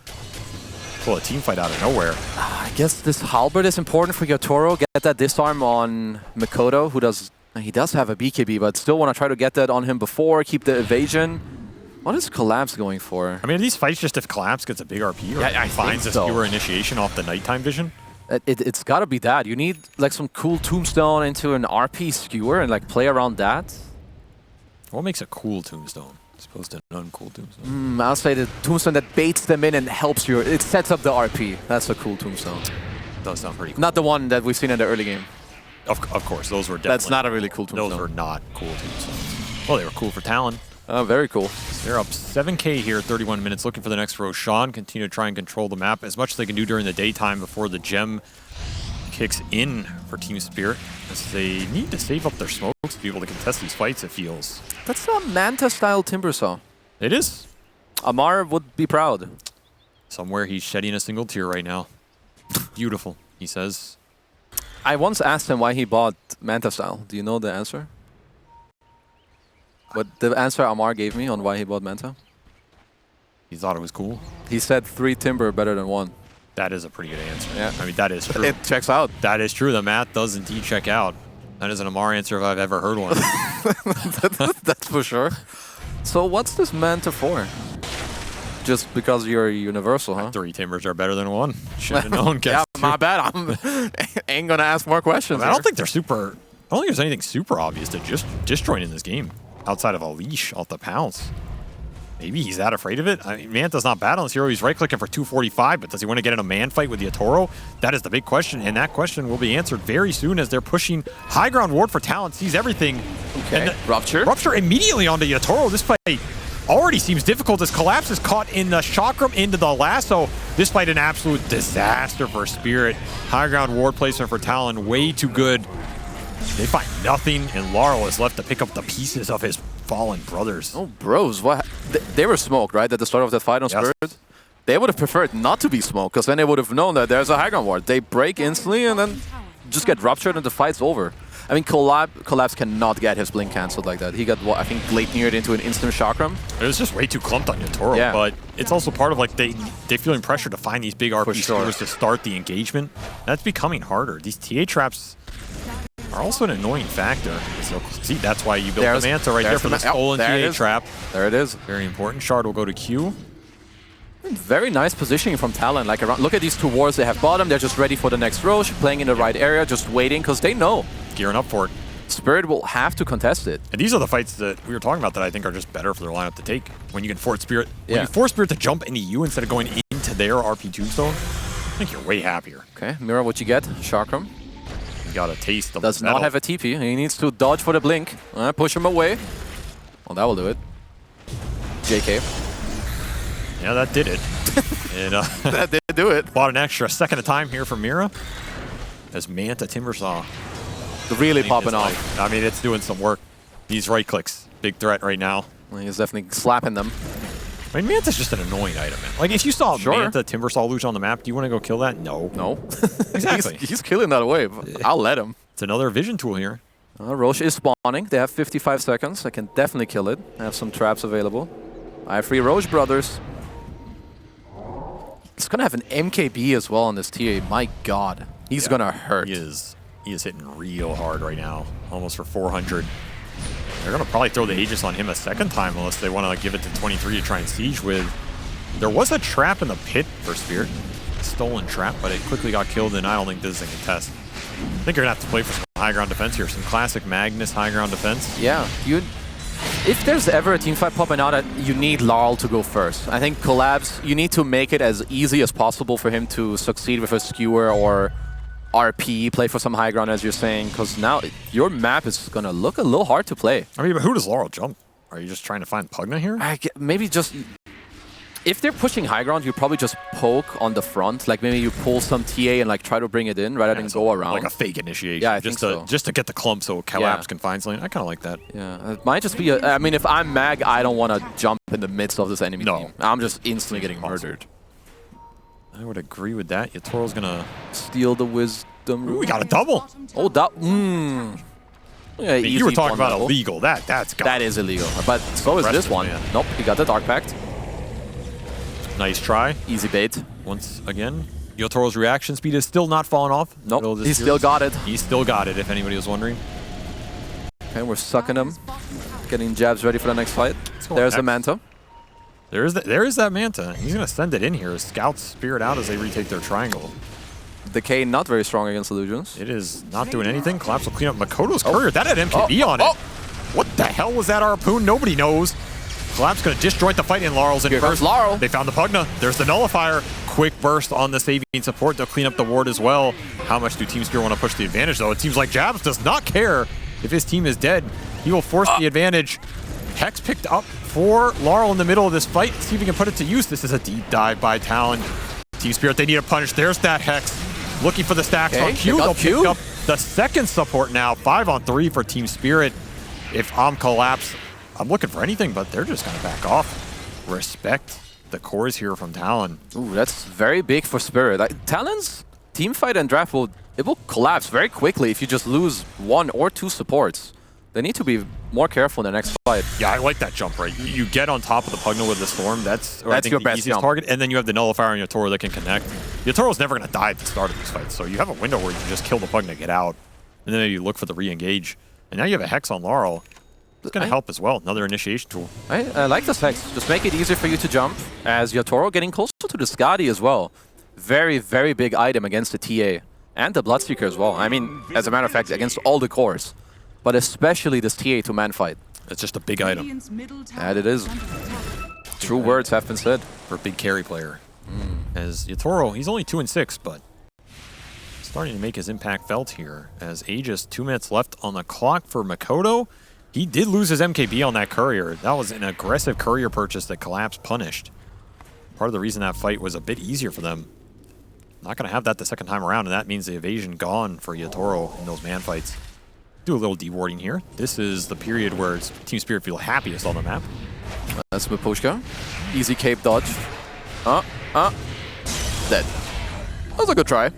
pull a team fight out of nowhere. I guess this Halberd is important for Yatoro. Get that disarm on Mikoto, who does... He does have a BKB, but still want to try to get that on him before, keep the evasion. What is Collapse going for? I mean, are these fights just if Collapse gets a big RP or I finds a skewer initiation off the nighttime vision? It's got to be that. You need like some cool tombstone into an RP skewer and like play around that. What makes a cool tombstone as opposed to an uncool tombstone? I'll say the tombstone that baits them in and helps you. It sets up the RP. That's a cool tombstone. Does sound pretty cool. Not the one that we've seen in the early game. Of course, those were definitely... That's not a really cool tombstone. Those were not cool tombstones. Well, they were cool for Talon. Very cool. They're up 7k here, 31 minutes, looking for the next Roshan. Continue to try and control the map as much as they can do during the daytime before the gem kicks in for Team Spirit, as they need to save up their smokes to be able to contest these fights, it feels. That's a Manta-style Timbersaw. It is. Amar would be proud. Somewhere he's shedding a single tear right now. Beautiful, he says. I once asked him why he bought Manta-style. Do you know the answer? What the answer Amar gave me on why he bought Manta? He thought it was cool. He said 3 Timber better than 1. That is a pretty good answer. Yeah. I mean, that is true. It checks out. That is true. The math does indeed check out. That is an Amar answer if I've ever heard one. That's for sure. So what's this Manta for? Just because you're universal, huh? 3 Timbers are better than 1. Should have known. Yeah, my bad. Ain't gonna ask more questions. I don't think they're super... I don't think there's anything super obvious to just disjoin in this game outside of a leash off the pounce. Maybe he's that afraid of it. I mean, Manta's not bad on this hero. He's right-clicking for 245, but does he want to get in a man fight with Yatoro? That is the big question, and that question will be answered very soon as they're pushing high ground ward for Talon. Sees everything. Okay, Rupture. Rupture immediately onto Yatoro. This fight already seems difficult as Collapse is caught in the chakram into the lasso. This fight an absolute disaster for Spirit. High ground ward placement for Talon, way too good. They find nothing, and Laurel is left to pick up the pieces of his fallen brothers. Oh, bros, what? They were smoked, right, at the start of that fight on Spirit? They would have preferred not to be smoked, because then they would have known that there's a high ground ward. They break instantly and then just get ruptured and the fight's over. I mean, Collapse cannot get his blink cancelled like that. He got, what, I think, Gleipnired into an instant chakram. It was just way too clumped on Yatoro, but it's also part of, like, they feeling pressure to find these big RP skewers to start the engagement. That's becoming harder. These TA traps are also an annoying factor. So, see, that's why you built the Manta right there for the stolen TA trap. There it is. Very important. Shard will go to Q. Very nice positioning from Talon. Like, around, look at these two wards they have bottom. They're just ready for the next Roche, playing in the right area, just waiting, because they know. Gearing up for it. Spirit will have to contest it. And these are the fights that we were talking about that I think are just better for their lineup to take. When you can force Spirit, Yeah. when you force Spirit to jump into you instead of going into their RP tombstone, I think you're way happier. Okay, Mira, what you get? Chakram. You got a taste of Does metal. not have a TP. He needs to dodge for the blink. Push him away. Well, that will do it. JK. Yeah, that did it. And That did do it. bought an extra second of time here for Mira. As Manta Timbersaw Really popping is off. like- I mean, it's doing some work. These right clicks, big threat right now. He's definitely slapping them. I mean, Manta's just an annoying item, man. Like, if you saw Sure. Manta Timbersaw Luge on the map, do you want to go kill that? No. No. Exactly. he's killing that away. But I'll let him. It's another vision tool here. Roche is spawning. They have 55 seconds. I can definitely kill it. I have some traps available. I have 3 Roche brothers. He's going to have an MKB as well on this TA. My God. He's going to hurt. He is hitting real hard right now. Almost for 400. They're going to probably throw the Aegis on him a second time unless they want to give it to 23 to try and siege with. There was a trap in the pit for Spirit. A stolen trap, but it quickly got killed, and I don't think this is a contest. I think you're going to have to play for some high ground defense here. Some classic Magnus high ground defense. Yeah. If there's ever a teamfight popping out, you need Larl to go first. I think Collabs, you need to make it as easy as possible for him to succeed with a skewer or RP, play for some high ground, as you're saying, because now your map is going to look a little hard to play. I mean, but who does Laurel jump? Are you just trying to find Pugna here? Maybe just... If they're pushing high ground, you probably just poke on the front. Like, maybe you pull some TA and like try to bring it in rather than go around. Like a fake initiation. Yeah, I just think to so. just to get the clump so Collapse can find something. I kind of like that. Yeah, it might just be I mean, if I'm Mag, I don't want to jump in the midst of this enemy No. team. I'm just instantly getting murdered. I would agree with that. Yatoro's gonna Steal the wisdom. Ooh, we got a double. Oh, that... Yeah, I mean, you were easy talking about level. illegal. That's got That is illegal. But so is Rest this of it, one. man. Nope, he got the Dark Pact. nice try. Easy bait. Once again, Yotoro's reaction speed is still not falling off. Nope, he still got it. He still got it, if anybody was wondering. Okay, we're sucking him. Getting jabs ready for the next fight. go There's the next. Manta. There is that Manta. He's gonna send it in here. Scouts Spirit out as they retake their triangle. Decay not very strong against illusions. It is not doing anything. Collapse will clean up Makoto's courier. That had MKB on it. oh. What the hell was that harpoon? Nobody knows. Collapse gonna disjoint the fight in Laurel's in Here first. comes Laurel. They found the Pugna. There's the nullifier. Quick burst on the saving support. They'll clean up the ward as well. How much do Team Spirit want to push the advantage though? It seems like Jabs does not care if his team is dead. He will force the advantage. Hex picked up for Laurel in the middle of this fight. See if he can put it to use. This is a deep dive by Talon. Team Spirit, they need a punish. There's that Hex. Looking for the stacks Okay, on Q. they got They'll Q. pick up the second support now. 5-on-3 for Team Spirit. If I'm Collapse, I'm looking for anything, but they're just going to back off. Respect the cores here from Talon. Ooh, that's very big for Spirit. Like, Talon's teamfight and draft will collapse very quickly if you just lose 1 or 2 supports. They need to be more careful in the next fight. Yeah, I like that jump, right? You get on top of the Pugna with the Storm. That's I think your the best easiest jump. target. And then you have the Nullifier and Yotoro that can connect. Yotoro's never going to die at the start of these fights. So you have a window where you can just kill the Pugna, get out. And then maybe you look for the re-engage. And now you have a Hex on Laurel. It's going to help as well. Another initiation tool. I like this Hex. Just make it easier for you to jump. As Yotoro getting closer to the Skadi as well. Very, very big item against the TA. And the Bloodseeker as well. I mean, as a matter of fact, against all the cores. But especially this TA to man fight. It's just a big item And it is. True words have been said. for a big carry player. As Yotoro, he's only 2-6, but starting to make his impact felt here. As Aegis, 2 minutes left on the clock for Makoto. He did lose his MKB on that courier. That was an aggressive courier purchase that Collapse punished. Part of the reason that fight was a bit easier for them. Not going to have that the second time around, and that means the evasion gone for Yotoro in those man fights. Do a little dewarding here. This is the period where Team Spirit feel happiest on the map. That's Mipushka. Easy cape dodge. Dead. That was a good try.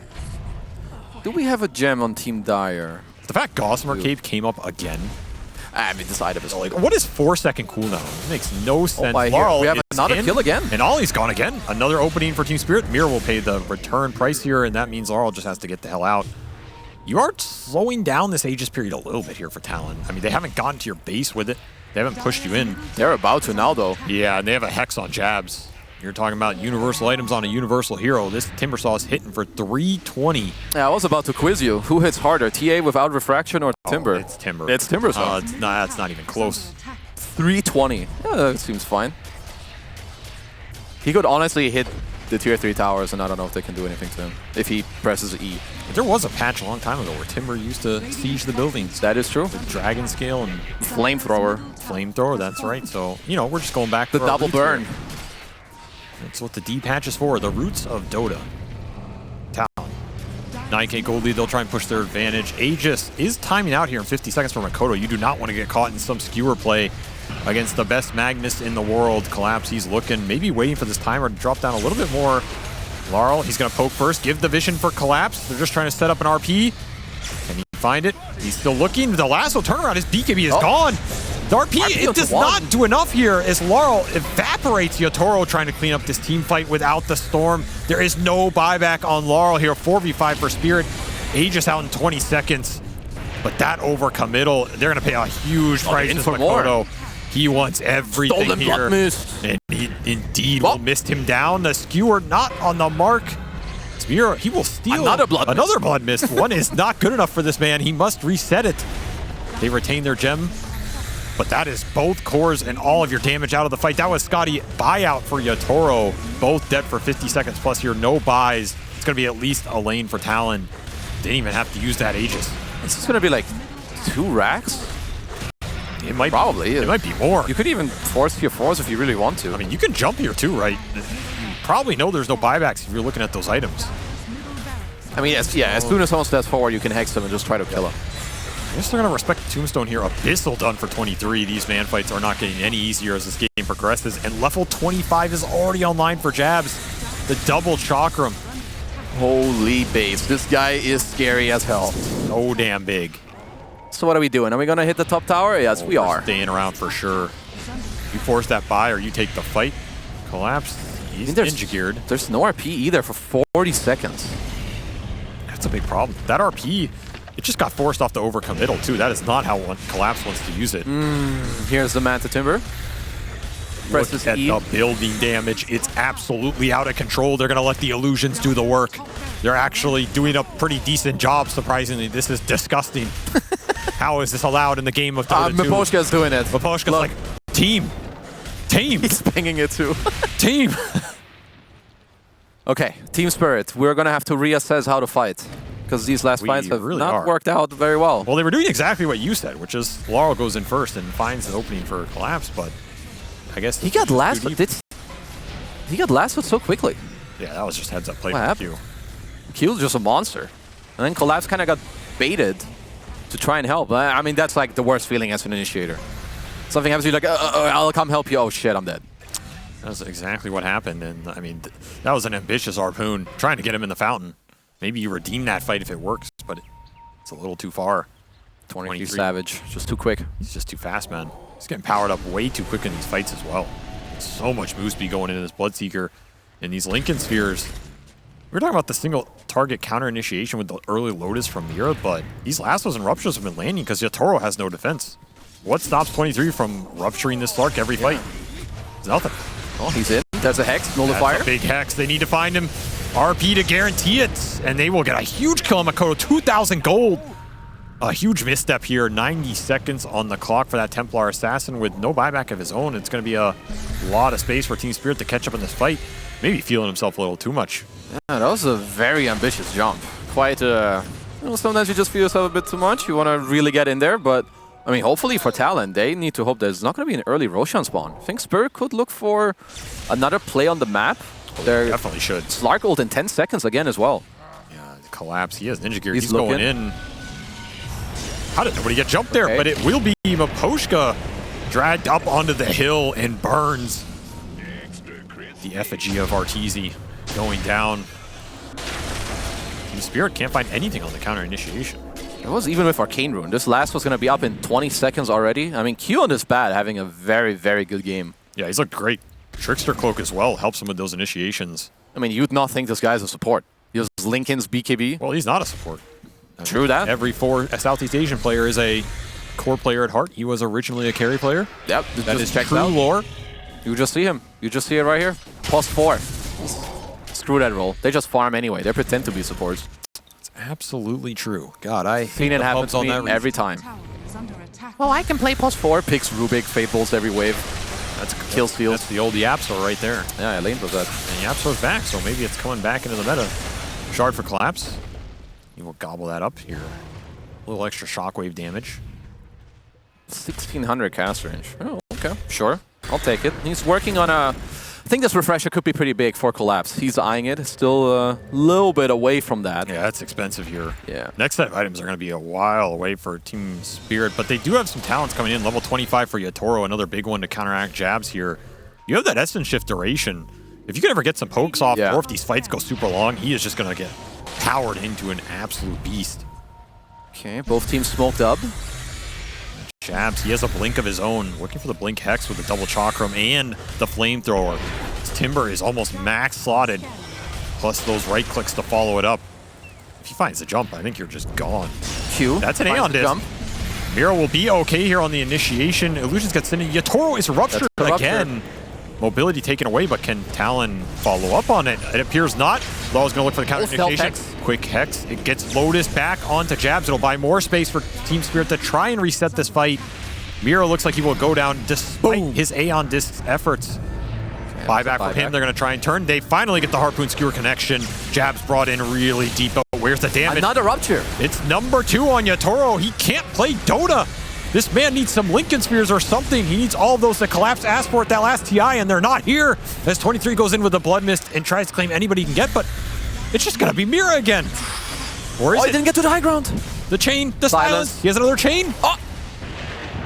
Do we have a gem on Team Dire? The fact Gossamer Cape came up again. I mean, this item is Like, what is 4-second cooldown? It makes no sense. I hear Laurel we have is another in, kill again. And Ollie's gone again. Another opening for Team Spirit. Mira will pay the return price here, and that means Laurel just has to get the hell out. You are slowing down this Aegis period a little bit here for Talon. I mean, they haven't gotten to your base with it. They haven't pushed you in. They're about to now, though. Yeah, and they have a Hex on Jabs. You're talking about universal items on a universal hero. This Timbersaw is hitting for 320. Yeah, I was about to quiz you. Who hits harder, TA without refraction or Timber? It's Timber. It's Timbersaw. That's not even close. 320. Yeah, that seems fine. He could honestly hit the tier 3 towers, and I don't know if they can do anything to him if he presses E. There was a patch a long time ago where Timber used to siege the buildings. That is true. With Dragon Scale and Flamethrower. Flamethrower, that's right. So, you know, we're just going back the to double burn. Here. That's what the D patch is for. The roots of Dota. Talon. 9k gold lead, they'll try and push their advantage. Aegis is timing out here in 50 seconds for Makoto. You do not want to get caught in some skewer play against the best Magnus in the world. Collapse, he's looking, maybe waiting for this timer to drop down a little bit more. Laurel, he's going to poke first, give the vision for Collapse. They're just trying to set up an RP. Can he find it? He's still looking. The lasso turnaround, his BKB is gone. The RP, it does not do enough here as Laurel evaporates Yatoro trying to clean up this team fight without the Storm. There is no buyback on Laurel here. 4v5 for Spirit. Aegis out in 20 seconds. But that overcommittal, they're going to pay a huge price to Makoto. He wants everything Stolen here. blood mist. And he indeed will mist him down. The skewer not on the mark. Spear, he will steal another blood mist. One is not good enough for this man. He must reset it. They retain their gem. But that is both cores and all of your damage out of the fight. That was Scotty buyout for Yatoro. Both dead for 50 seconds plus here. No buys. It's going to be at least a lane for Talon. Didn't even have to use that Aegis. This is going to be like 2 racks? It might probably. It might be more. You could even force tier 4s if you really want to. I mean, you can jump here too, right? You probably know there's no buybacks if you're looking at those items. I mean, as soon as someone steps forward, you can hex them and just try to kill him. I guess they're going to respect the Tombstone here. Abyssal done for 23. These man fights are not getting any easier as this game progresses. And level 25 is already online for Jabs. The double chakram. Holy base. This guy is scary as hell. So damn big. So what are we doing? Are we going to hit the top tower? Yes, we are. Staying around for sure. You force that buy or you take the fight. Collapse. He's ninja geared. There's no RP either for 40 seconds. That's a big problem. That RP, it just got forced off the overcommittal too. That is not how Collapse wants to use it. Here's the Manta Timber. Look at the building damage. It's absolutely out of control. They're going to let the illusions do the work. They're actually doing a pretty decent job, surprisingly. This is disgusting. How is this allowed in the game of Dota 2? Miposhka's doing it. Miposhka's like, team. He's pinging it too. Team. Okay, Team Spirit. We're going to have to reassess how to fight. Because these last fights have really not worked out very well. Well, they were doing exactly what you said, which is Laurel goes in first and finds an opening for Collapse, but I guess he got last. He got lasted so quickly. Yeah, that was just heads up play from Q. Q's just a monster, and then Collapse kind of got baited to try and help. I mean, that's like the worst feeling as an initiator. Something happens, you're like, I'll come help you. Oh shit, I'm dead. That's exactly what happened, and I mean, that was an ambitious harpoon trying to get him in the fountain. Maybe you redeem that fight if it works, but it's a little too far. 23 Savage, just too quick. He's just too fast, man. He's getting powered up way too quick in these fights as well. So much move speed going into this Bloodseeker and these Lincoln Spheres. We were talking about the single target counter initiation with the early Lotus from Mira, but these lassos and ruptures have been landing because Yatoro has no defense. What stops 23 from rupturing this Slark every fight? It's nothing. Oh, he's in. There's a Hex, Nullifier. That's a big Hex. They need to find him. RP to guarantee it, and they will get a huge kill on Makoto. 2,000 gold. A huge misstep here. 90 seconds on the clock for that Templar Assassin with no buyback of his own. It's going to be a lot of space for Team Spirit to catch up in this fight. Maybe feeling himself a little too much. Yeah, that was a very ambitious jump. Quite, you know, sometimes you just feel yourself a bit too much. You want to really get in there, but I mean, hopefully for Talon, they need to hope there's not going to be an early Roshan spawn. I think Spirit could look for another play on the map. They definitely should. Slark ult in 10 seconds again as well. Yeah, Collapse. He has Ninja Gear. He's going in. How did nobody get jumped there? Okay. But it will be Miposhka dragged up onto the hill and burns. The effigy of Arteezy going down. Team Spirit can't find anything on the counter initiation. It was even with Arcane Rune. This last was going to be up in 20 seconds already. I mean, Q on this bad, having a very, very good game. Yeah, he's looked great. Trickster Cloak as well helps him with those initiations. I mean, you'd not think this guy's a support. He has Lincoln's BKB. Well, he's not a support. True that. Every Southeast Asian player is a core player at heart. He was originally a carry player. Yep, that is true lore. You just see him. You just see it right here. +4. Screw that role. They just farm anyway. They pretend to be supports. It's absolutely true. God, I Seen hate it the happen pubs to on me that every time. Well, I can play +4. Picks Rubik, Fate Bolts every wave. Kills fields. That's the old Yapso right there. Yeah, Lane was that. And Yapso's back, so maybe it's coming back into the meta. Shard for collapse. You will gobble that up here. A little extra shockwave damage. 1600 cast range. Oh, okay. Sure. I'll take it. He's working on a... I think this refresher could be pretty big for collapse. He's eyeing it. Still a little bit away from that. Yeah, that's expensive here. Yeah. Next set of items are going to be a while away for Team Spirit, but they do have some talents coming in. Level 25 for Yatoro, another big one to counteract jabs here. You have that Essence Shift duration. If you can ever get some pokes off, or if these fights go super long, he is just going to get powered into an absolute beast. Okay, both teams smoked up. Jabs, he has a blink of his own. Looking for the blink hex with the double chakram and the flamethrower. His Timber is almost max slotted, plus those right clicks to follow it up. If he finds the jump, I think you're just gone. Q. That's an Aeon disc. Mira will be okay here on the initiation. Illusions gets in. Yatoro is ruptured again. Mobility taken away, but can Talon follow up on it? It appears not. Laurel's going to look for the counter initiation. Quick Hex. It gets Lotus back onto Jabs. It'll buy more space for Team Spirit to try and reset this fight. Mira looks like he will go down despite his Aeon Disc's efforts. Okay, buyback from him. They're going to try and turn. They finally get the Harpoon Skewer connection. Jabs brought in really deep, but where's the damage? Another rupture. It's #2 on Yatoro. He can't play Dota. This man needs some Lincoln Spears or something. He needs all of those to collapse. Asked for it that last TI, and they're not here. As 23 goes in with the Blood Mist and tries to claim anybody he can get, but it's just going to be Mira again. Or is he didn't get to the high ground. The chain, the silence. He has another chain. Oh!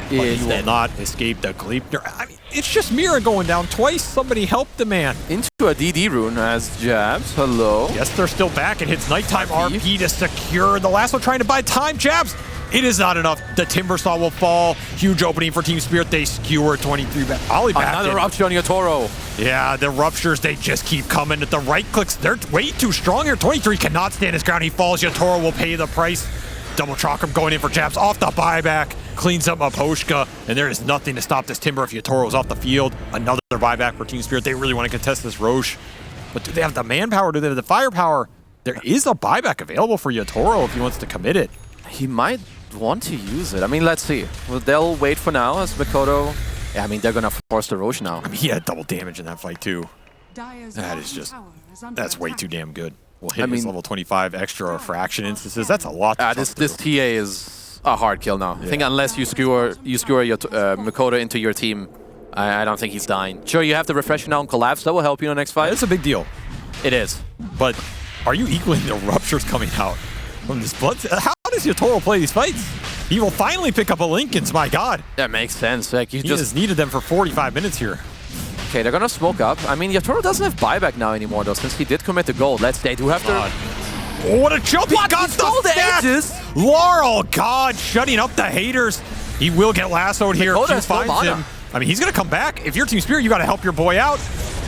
But he will not escape the Gleipnir. I mean, it's just Mira going down twice. Somebody help the man. Into a DD rune as Jabs. Hello. Yes, they're still back. It hits nighttime RP to secure. The last one trying to buy time. Jabs. It is not enough. The Timber Saw will fall. Huge opening for Team Spirit. They skewer 23 back. Another rupture on Yatoro. Yeah, the ruptures, they just keep coming. At the right clicks, they're way too strong here. 23 cannot stand his ground. He falls. Yatoro will pay the price. Double chakram going in for Jabs off the buyback. Cleans up Maposhka, and there is nothing to stop this Timber if Yatoro's off the field. Another buyback for Team Spirit. They really want to contest this Roche. But do they have the manpower? Do they have the firepower? There is a buyback available for Yatoro if he wants to commit it. He might want to use it. I mean, let's see. Well, they'll wait for now as Mikoto. Yeah, I mean, they're going to force the Roche now. I mean, he had double damage in that fight, too. That is just... That's way too damn good. We'll hit his level 25 extra fraction instances. That's a lot to this TA is a hard kill now. I think unless you skewer your Mikoto into your team, I don't think he's dying. Sure, you have the refresh now on Collapse. That will help you in the next fight. It's a big deal. It is. But are you equaling the ruptures coming out from this blood? How does Yatoro play these fights? He will finally pick up a Lincoln's, my god. That makes sense. Like he just needed them for 45 minutes here. Okay, they're gonna smoke up. I mean, Yatoro doesn't have buyback now anymore, though, since he did commit the gold. They do have to... Oh, what a jump! He got the ages! Laurel, god, shutting up the haters. He will get lassoed here. Q finds him. I mean, he's gonna come back. If you're Team Spirit, you gotta help your boy out.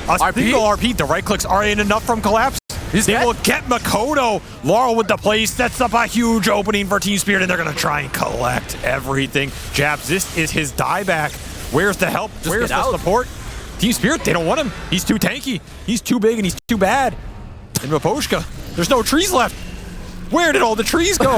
A single RP. The right clicks aren't enough from Collapse. They will get Mikoto. Laurel with the play sets up a huge opening for Team Spirit, and they're going to try and collect everything. Jabs, this is his dieback. Where's the help? Where's the support? Team Spirit, they don't want him. He's too tanky. He's too big, and he's too bad. And Maposhka, there's no trees left. Where did all the trees go?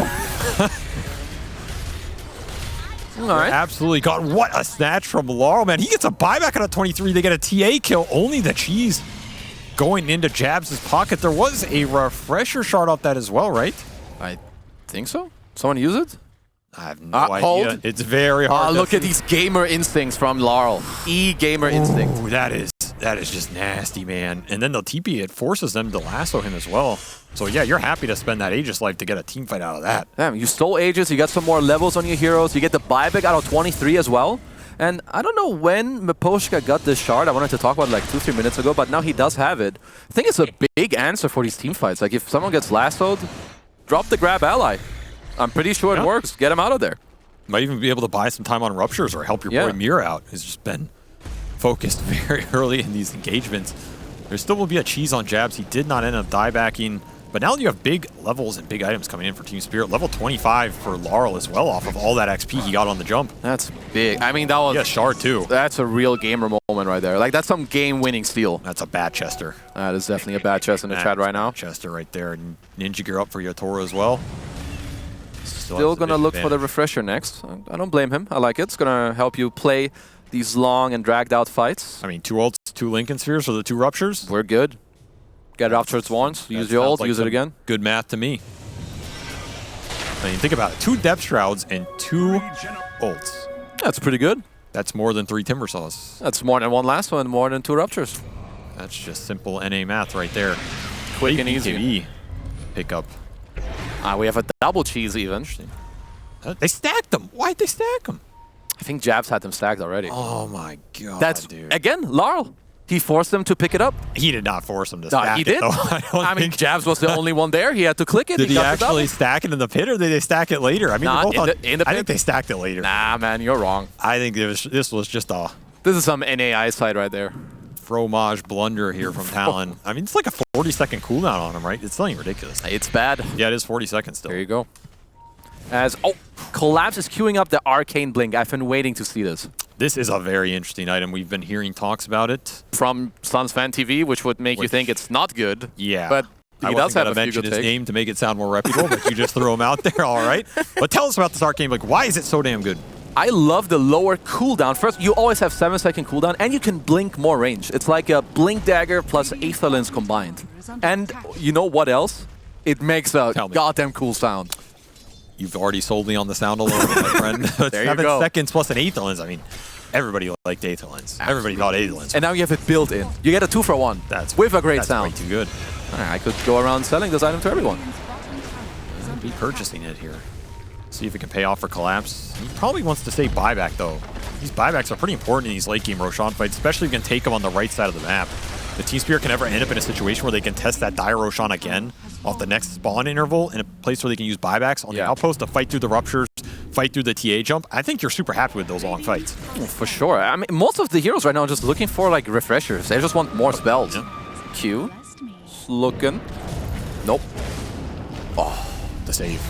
All right. Absolutely got what a snatch from Laurel, man. He gets a buyback on a 23. They get a TA kill. Only the cheese going into Jabs' pocket. There was a refresher shard off that as well, right? I think so. Someone use it? I have no idea. Hold. It's very hard. Look at these gamer instincts from Laurel. E-gamer instinct. That is just nasty, man. And then the TP, it forces them to lasso him as well. So yeah, you're happy to spend that Aegis life to get a team fight out of that. Damn, you stole Aegis, you got some more levels on your heroes, you get the buyback out of 23 as well. And I don't know when Maposhka got this shard. I wanted to talk about it like 2-3 minutes ago, but now he does have it. I think it's a big answer for these team fights. Like if someone gets lassoed, drop the grab ally. I'm pretty sure it works. Get him out of there. Might even be able to buy some time on ruptures or help your boy Mir out. He's just been focused very early in these engagements. There still will be a cheese on Jabs. He did not end up diebacking. But now you have big levels and big items coming in for Team Spirit. Level 25 for Laurel as well off of all that XP he got on the jump. That's big. I mean, that was... Yeah, Shard too. That's a real gamer moment right there. Like, that's some game-winning steal. That's a bad Chester. That is definitely a bad chest in the chat right now. Chester right there. Ninja gear up for Yotoro as well. Still gonna look for the refresher next. I don't blame him. I like it. It's gonna help you play these long and dragged out fights. I mean, 2 ults, 2 Lincoln Spheres for the 2 Ruptures. We're good. Get Ruptures once, use your ult, use it again. Good math to me. I mean, think about it. 2 Depth Shrouds and 2 ults. That's pretty good. That's more than 3 Timber Saws. That's more than 1 last one, more than 2 Ruptures. That's just simple NA math right there. Quick and easy. Pickup. We have a double cheese even. They stacked them. Why'd they stack them? I think Jabs had them stacked already. Oh my god, That's, dude. Again, Laurel. He forced them to pick it up. He did not force them to stack he did. it, though. I mean, Jabs was the only one there. He had to click it. Did he actually stack it in the pit, or did they stack it later? I mean, Nah, both in the pit. I think they stacked it later. Nah, man, you're wrong. I think this was just a... This is some NAI side right there. Fromage blunder here from Talon. I mean, it's like a 40-second cooldown on him, right? It's something ridiculous. It's bad. Yeah, it is 40 seconds still. There you go. As Collapse is queuing up the Arcane Blink. I've been waiting to see this. This is a very interesting item. We've been hearing talks about it. From Suns Fan TV, which would make you think it's not good. Yeah. But he does have a few mention good his takes. name to make it sound more reputable, but you just throw him out there, all right? But tell us about this Arcane Blink. Why is it so damn good? I love the lower cooldown. First, you always have 7-second cooldown, and you can blink more range. It's like a Blink Dagger plus Aether Lens combined. And you know what else? It makes a goddamn cool sound. You've already sold me on the sound alone, my friend. There you 7 go. seconds plus an Aether Lens. I mean, everybody liked Aether Lens. Everybody thought Aether Lens. And now you have it built in. You get a 2-for-1 That's with a great that's sound. way too good. I could go around selling this item to everyone. Be purchasing it here. See if it can pay off for Collapse. He probably wants to say buyback, though. These buybacks are pretty important in these late-game Roshan fights, especially if you can take them on the right side of the map. The Team Spirit can never end up in a situation where they can test that dire Roshan again off the next spawn interval in a place where they can use buybacks on the outpost to fight through the Ruptures, fight through the TA jump. I think you're super happy with those long fights. Oh, for sure. I mean, most of the heroes right now are just looking for like refreshers. They just want more spells. Q. Looking. Nope. Oh, the save.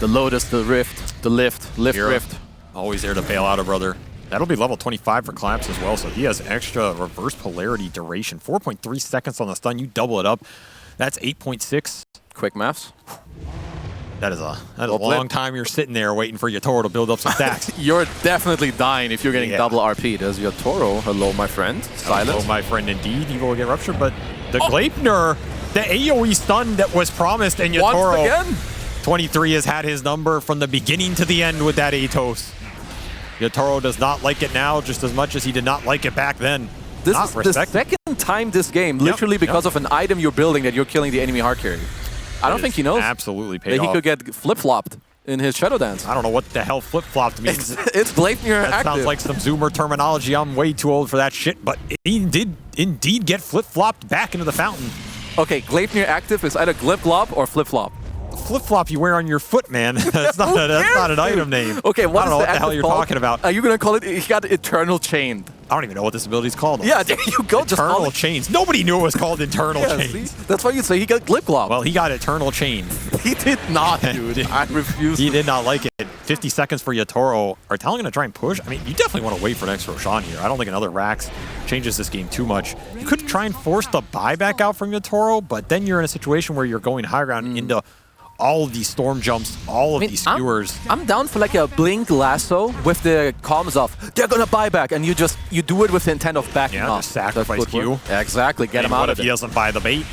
The Lotus, the Rift, the Lift, Rift. Always there to bail out a brother. That'll be level 25 for Collapse as well, so he has extra reverse polarity duration. 4.3 seconds on the stun. You double it up. That's 8.6. Quick maths. That is a long time you're sitting there waiting for Yotoro to build up some stacks. You're definitely dying if you're getting double RP. There's Yotoro. Hello, my friend. Silent. Hello, my friend, indeed. He will get ruptured, but the Gleipnir, the AoE stun that was promised, and Yotoro... Once again? 23 has had his number from the beginning to the end with that Atos. Yotoro does not like it now just as much as he did not like it back then. This is the second time this game, literally because of an item you're building that you're killing the enemy hard carry. I don't think he knows absolutely paid that he could get flip-flopped in his Shadow Dance. I don't know what the hell flip-flopped means. It's Gleipnir active. That sounds like some Zoomer terminology. I'm way too old for that shit, but he did indeed get flip-flopped back into the fountain. Okay, Gleipnir active is either Glip-Glop or Flip-Flop. Flip-flop you wear on your foot, man. That's not an item name. Okay, I don't know what the hell you're called? talking about. Are you going to call it, he got Eternal Chained. I don't even know what this ability is called. Yeah, there you go. Eternal Chains. Nobody knew it was called Eternal Chains. See? That's why you say he got Glip-Glop. Well, he got Eternal Chain. He did not, dude. I refuse. He did not like it. 50 seconds for Yotoro. Are Talon going to try and push? I mean, you definitely want to wait for next Roshan here. I don't think another Rax changes this game too much. You could try and force the buyback out from Yotoro, but then you're in a situation where you're going high ground into all of these storm jumps, all of these skewers. I'm down for like a blink lasso with the comms off. They're gonna buy back, and you do it with the intent of backing off. Just sacrifice Q. Exactly, get him out of it. What if he doesn't buy the bait?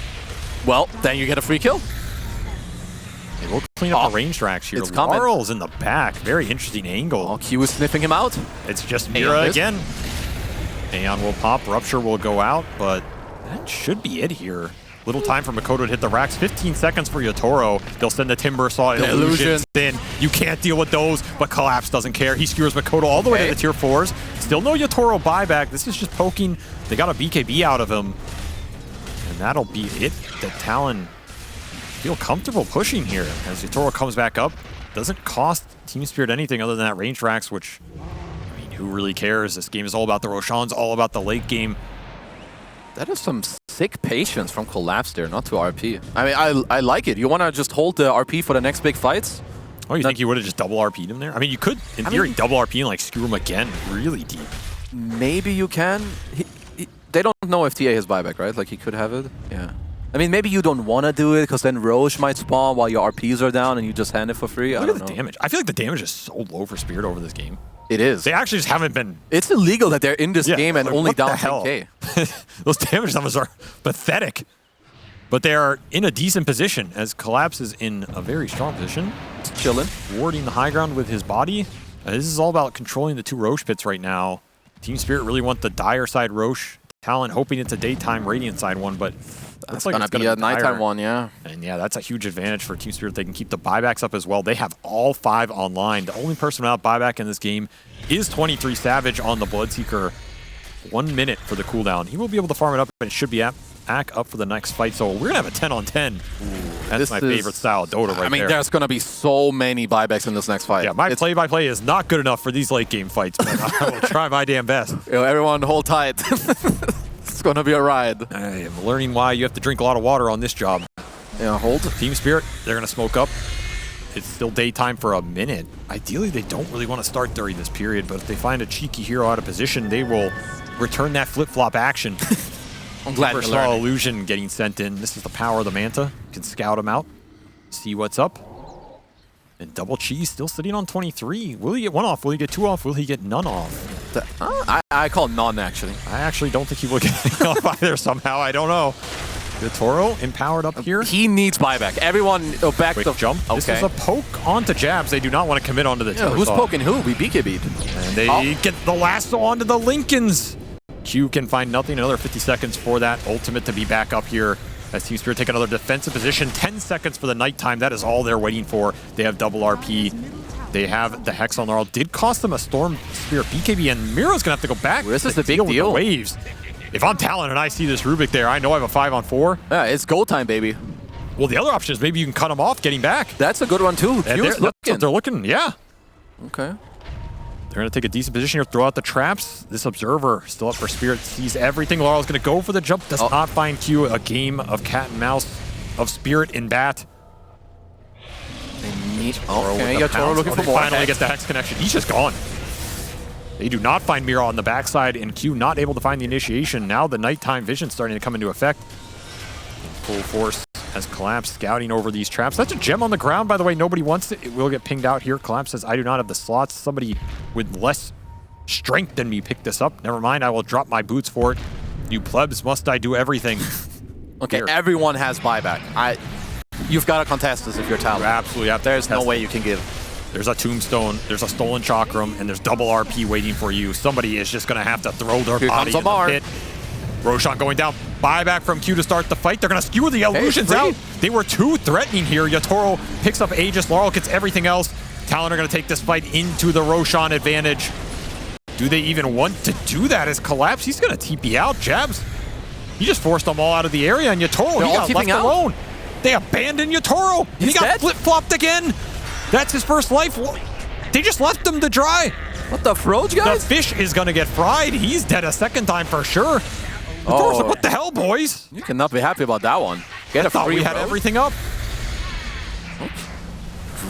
Well, then you get a free kill. Hey, we'll clean up the range tracks here. It's coming. Laurel's in the back. Very interesting angle. Oh, Q is sniffing him out. It's just Mira again. Aeon will pop, Rupture will go out, but that should be it here. Little time for Makoto to hit the racks. 15 seconds for Yotoro. They'll send the Timber Saw illusions in. You can't deal with those, but Collapse doesn't care. He skewers Makoto all the way to the tier 4s. Still no Yotoro buyback. This is just poking. They got a BKB out of him. And that'll be it. The Talon feel comfortable pushing here as Yotoro comes back up. Doesn't cost Team Spirit anything other than that range racks, which, I mean, who really cares? This game is all about the Roshans, all about the late game. That is some sick patience from Collapse there, not to RP. I mean, I like it. You want to just hold the RP for the next big fights? Oh, you think you would have just double RP'd him there? I mean, you could, in theory, double RP and like screw him again really deep. Maybe you can. They don't know if TA has buyback, right? Like, he could have it. Yeah. I mean, maybe you don't want to do it because then Roche might spawn while your RPs are down and you just hand it for free. Look at the damage. I feel like the damage is so low for Spirit over this game. It is. They actually just haven't been... It's illegal that they're in this game and like, only down the hell? 10k. Those damage numbers are pathetic. But they are in a decent position as Collapse is in a very strong position. Just chilling. Warding the high ground with his body. This is all about controlling the two Roche pits right now. Team Spirit really want the dire side Roche. Talon hoping it's a daytime Radiant side one, but that's like gonna be a nighttime one, yeah. And yeah, that's a huge advantage for Team Spirit. They can keep the buybacks up as well. They have all 5 online. The only person without buyback in this game is 23 Savage on the Bloodseeker. 1 minute for the cooldown. He will be able to farm it up, and it should be back up for the next fight. So we're gonna have a 10-on-10. That's my favorite style of Dota right there. I mean, there's gonna be so many buybacks in this next fight. Yeah, my play-by-play is not good enough for these late game fights, but I will try my damn best. Yo, everyone hold tight. It's gonna be a ride. I am learning why you have to drink a lot of water on this job. Yeah, hold. Team Spirit, they're gonna smoke up. It's still daytime for a minute. Ideally, they don't really want to start during this period, but if they find a cheeky hero out of position, they will return that flip-flop action. I'm glad First saw Illusion getting sent in. This is the power of the Manta. You can scout him out, see what's up. And Double Cheese still sitting on 23. Will he get 1 off? Will he get 2 off? Will he get none off? I call none, actually. I actually don't think he will get any off either somehow. I don't know. The Toro empowered up here. He needs buyback. Everyone back Quick the jump. Okay. This is a poke onto Jabs. They do not want to commit onto the who's poking who? We BKB'd. And they get the lasso onto the Lincolns. Q can find nothing. Another 50 seconds for that ultimate to be back up here. As Team Spirit take another defensive position. 10 seconds for the nighttime. That is all they're waiting for. They have double RP. They have the Hex on Gnarl. Did cost them a Storm Spirit BKB, and Miro's going to have to go back. This is the big deal. With the waves. If I'm Talon and I see this Rubik there, I know I have a 5-on-4. Yeah, it's go time, baby. Well, the other option is maybe you can cut him off getting back. That's a good one, too. That's what they're looking, yeah. Okay. They're going to take a decent position here, throw out the traps. This Observer, still up for Spirit, sees everything. Laurel's going to go for the jump, does not find Q. A game of cat and mouse of Spirit in bat. Okay, yeah, Toro looking for more. Finally gets the Hex connection. He's just gone. They do not find Mira on the backside, and Q not able to find the initiation. Now the nighttime vision starting to come into effect. Full force as Collapse scouting over these traps. That's a gem on the ground, by the way. Nobody wants it. It will get pinged out here. Collapse says, I do not have the slots. Somebody with less strength than me picked this up. Never mind, I will drop my boots for it. You plebs, must I do everything? Okay, everyone has buyback. You've got to contest this if you're Talon. You absolutely have to. There's no way you can give. There's a Tombstone, there's a Stolen Chakram, and there's double RP waiting for you. Somebody is just going to have to throw their body in the pit. Roshan going down. Buyback from Q to start the fight. They're going to skewer the illusions out. They were too threatening here. Yatoro picks up Aegis. Laurel gets everything else. Talon are going to take this fight into the Roshan advantage. Do they even want to do that as Collapse? He's going to TP out. Jabs, he just forced them all out of the area, and Yatoro, he got left alone. They abandoned Yatoro. He got flip-flopped again. That's his first life. They just left him to dry. What the froge, guys? The fish is going to get fried. He's dead a second time for sure. Like, what the hell, boys? You cannot be happy about that one. Get a free we had everything up.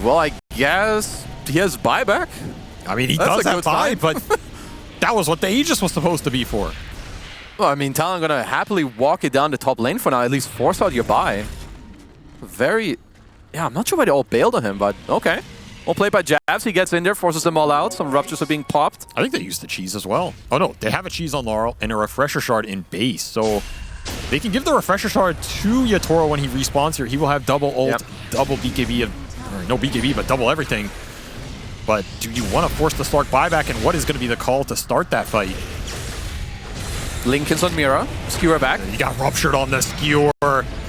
Well, I guess he has buyback. I mean, he does have buy, but that was what the Aegis was supposed to be for. Well, I mean, Talon gonna happily walk it down the top lane for now. At least force out your buy. Very... Yeah, I'm not sure why they all bailed on him, but okay. Well played by Jabs. He gets in there, forces them all out. Some ruptures are being popped. I think they used the cheese as well. Oh no, they have a cheese on Laurel and a refresher shard in base. So they can give the refresher shard to Yatoro when he respawns here. He will have double ult, double BKB, or no BKB, but double everything. But do you want to force the Slark buyback, and what is going to be the call to start that fight? Lincoln's on Mira. Skewer back. He got ruptured on the skewer.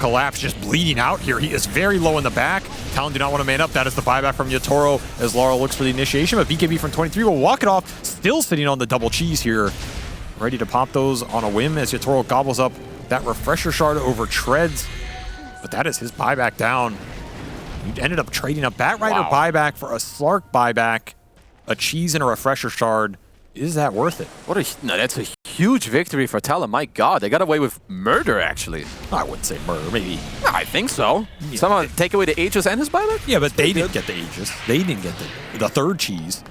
Collapse just bleeding out here. He is very low in the back. Talon do not want to man up. That is the buyback from Yatoro as Laurel looks for the initiation. But BKB from 23 will walk it off. Still sitting on the double cheese here. Ready to pop those on a whim as Yatoro gobbles up that refresher shard over treads. But that is his buyback down. He ended up trading a Batrider buyback for a Slark buyback, a cheese and a refresher shard. Is that worth it? No, that's a huge victory for Talon. My God, they got away with murder, actually. I wouldn't say murder, maybe. I think so. Yeah. Someone take away the Aegis and his buyback? Yeah, but they didn't get the Aegis. They didn't get the third cheese.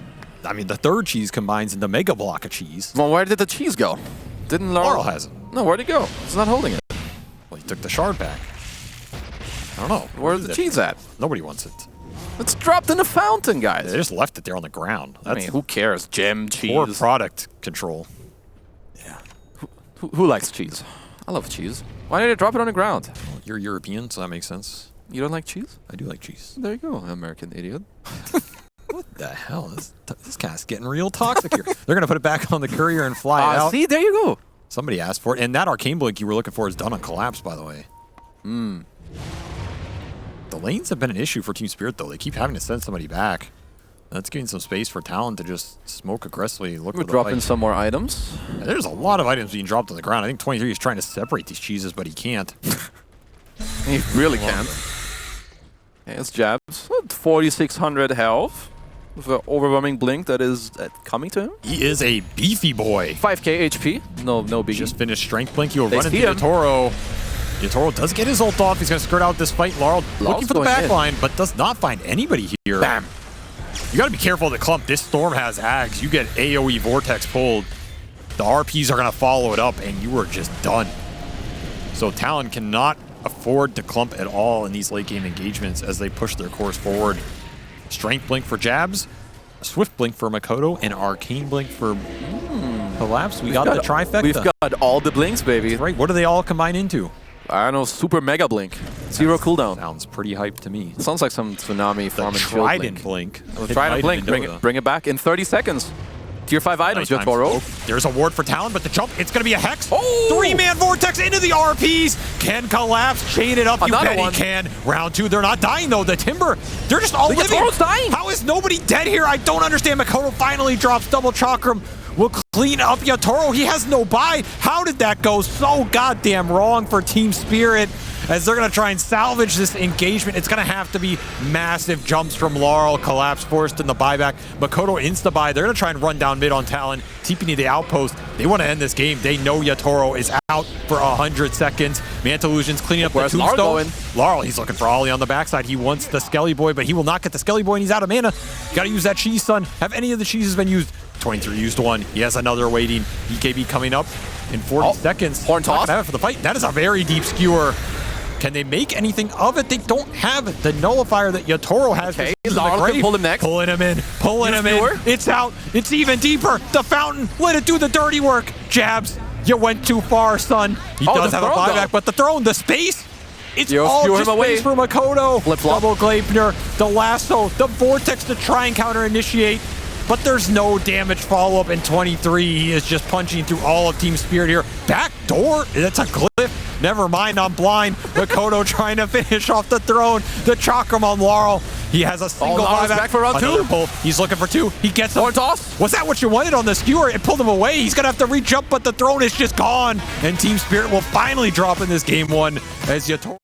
I mean, the third cheese combines into Mega Block of cheese. Well, where did the cheese go? Didn't Laurel has it. No, where'd it go? It's not holding it. Well, he took the shard back. I don't know. Where's the cheese at? Nobody wants it. It's dropped in the fountain, guys. They just left it there on the ground. I mean, who cares? Gem, cheese. Poor product control. Yeah. Who likes cheese? I love cheese. Why did they drop it on the ground? Well, you're European, so that makes sense. You don't like cheese? I do like cheese. There you go, American idiot. What the hell? This guy's getting real toxic here. They're going to put it back on the courier and fly it out. See, there you go. Somebody asked for it. And that Arcane Blink you were looking for is done on Collapse, by the way. The lanes have been an issue for Team Spirit, though. They keep having to send somebody back. That's giving some space for Talon to just smoke aggressively. Look We're dropping some more items. Yeah, there's a lot of items being dropped on the ground. I think 23 is trying to separate these cheeses, but he can't. He really can't. Okay, it's jabs. 4,600 health. With an overwhelming blink that is coming to him. He is a beefy boy. 5k HP. No biggie. Just finished Strength Blink. He'll They run into see him. Yatoro. Yatoro does get his ult off. He's going to skirt out this fight. Laurel looking for the going back in. line, but does not find anybody here. Bam. You got to be careful of the clump. This Storm has Ags. You get AoE Vortex pulled. The RPs are going to follow it up, and you are just done. So Talon cannot afford to clump at all in these late game engagements as they push their course forward. Strength Blink for Jabs, Swift Blink for Makoto, and Arcane Blink for Collapse. We got the trifecta. We've got all the blinks, baby. That's right. What do they all combine into? I don't know, super mega blink. Zero cooldown. Sounds pretty hyped to me. Sounds like some tsunami The farming Trident Blink. Trident blink. Bring it back in 30 seconds. Tier 5 items, Yatoro. There's a ward for Talon, but the jump, it's going to be a Hex. Oh! 3-man Vortex into the RPs. Can Collapse chain it up? Another You bet one. he can. Round 2, they're not dying, though. The Timber, they're just all living. Yatoro's dying. How is nobody dead here? I don't understand. Makoto finally drops double Chakram. Will clean up Yatoro. He has no buy. How did that go so goddamn wrong for Team Spirit? As they're going to try and salvage this engagement, it's going to have to be massive jumps from Laurel. Collapse forced in the buyback. Makoto insta-buy. They're going to try and run down mid on Talon. TPing the outpost. They want to end this game. They know Yatoro is out for 100 seconds. Manta Illusion's cleaning up the Where's Laurel tombstone. Laurel, he's looking for Ollie on the backside. He wants the Skelly Boy, but he will not get the Skelly Boy, and he's out of mana. Got to use that cheese, son. Have any of the cheeses been used? 23 used one. He has another waiting. BKB coming up in 40 seconds. Horn toss. Have it for the fight. That is a very deep skewer. Can they make anything of it? They don't have the nullifier that Yatoro has. Okay, Laurel can pull him next. Pulling him in. Pulling him in. It's out. It's even deeper. The fountain. Let it do the dirty work. Jabs. You went too far, son. He does have a buyback, but the throne, the space. It's all just space for Makoto. Double Gleipnir, the lasso, the vortex to try and counter initiate. But there's no damage follow-up in 23. He is just punching through all of Team Spirit here. Back door? That's a glyph. Never mind, I'm blind. Makoto trying to finish off the throne. The Chakram on Laurel. He has a single buyback. Back for round 2. Pull. He's looking for 2. He gets him. Toss. Was that what you wanted on the skewer? It pulled him away. He's going to have to re-jump, but the throne is just gone. And Team Spirit will finally drop in this game 1 as Yatoro.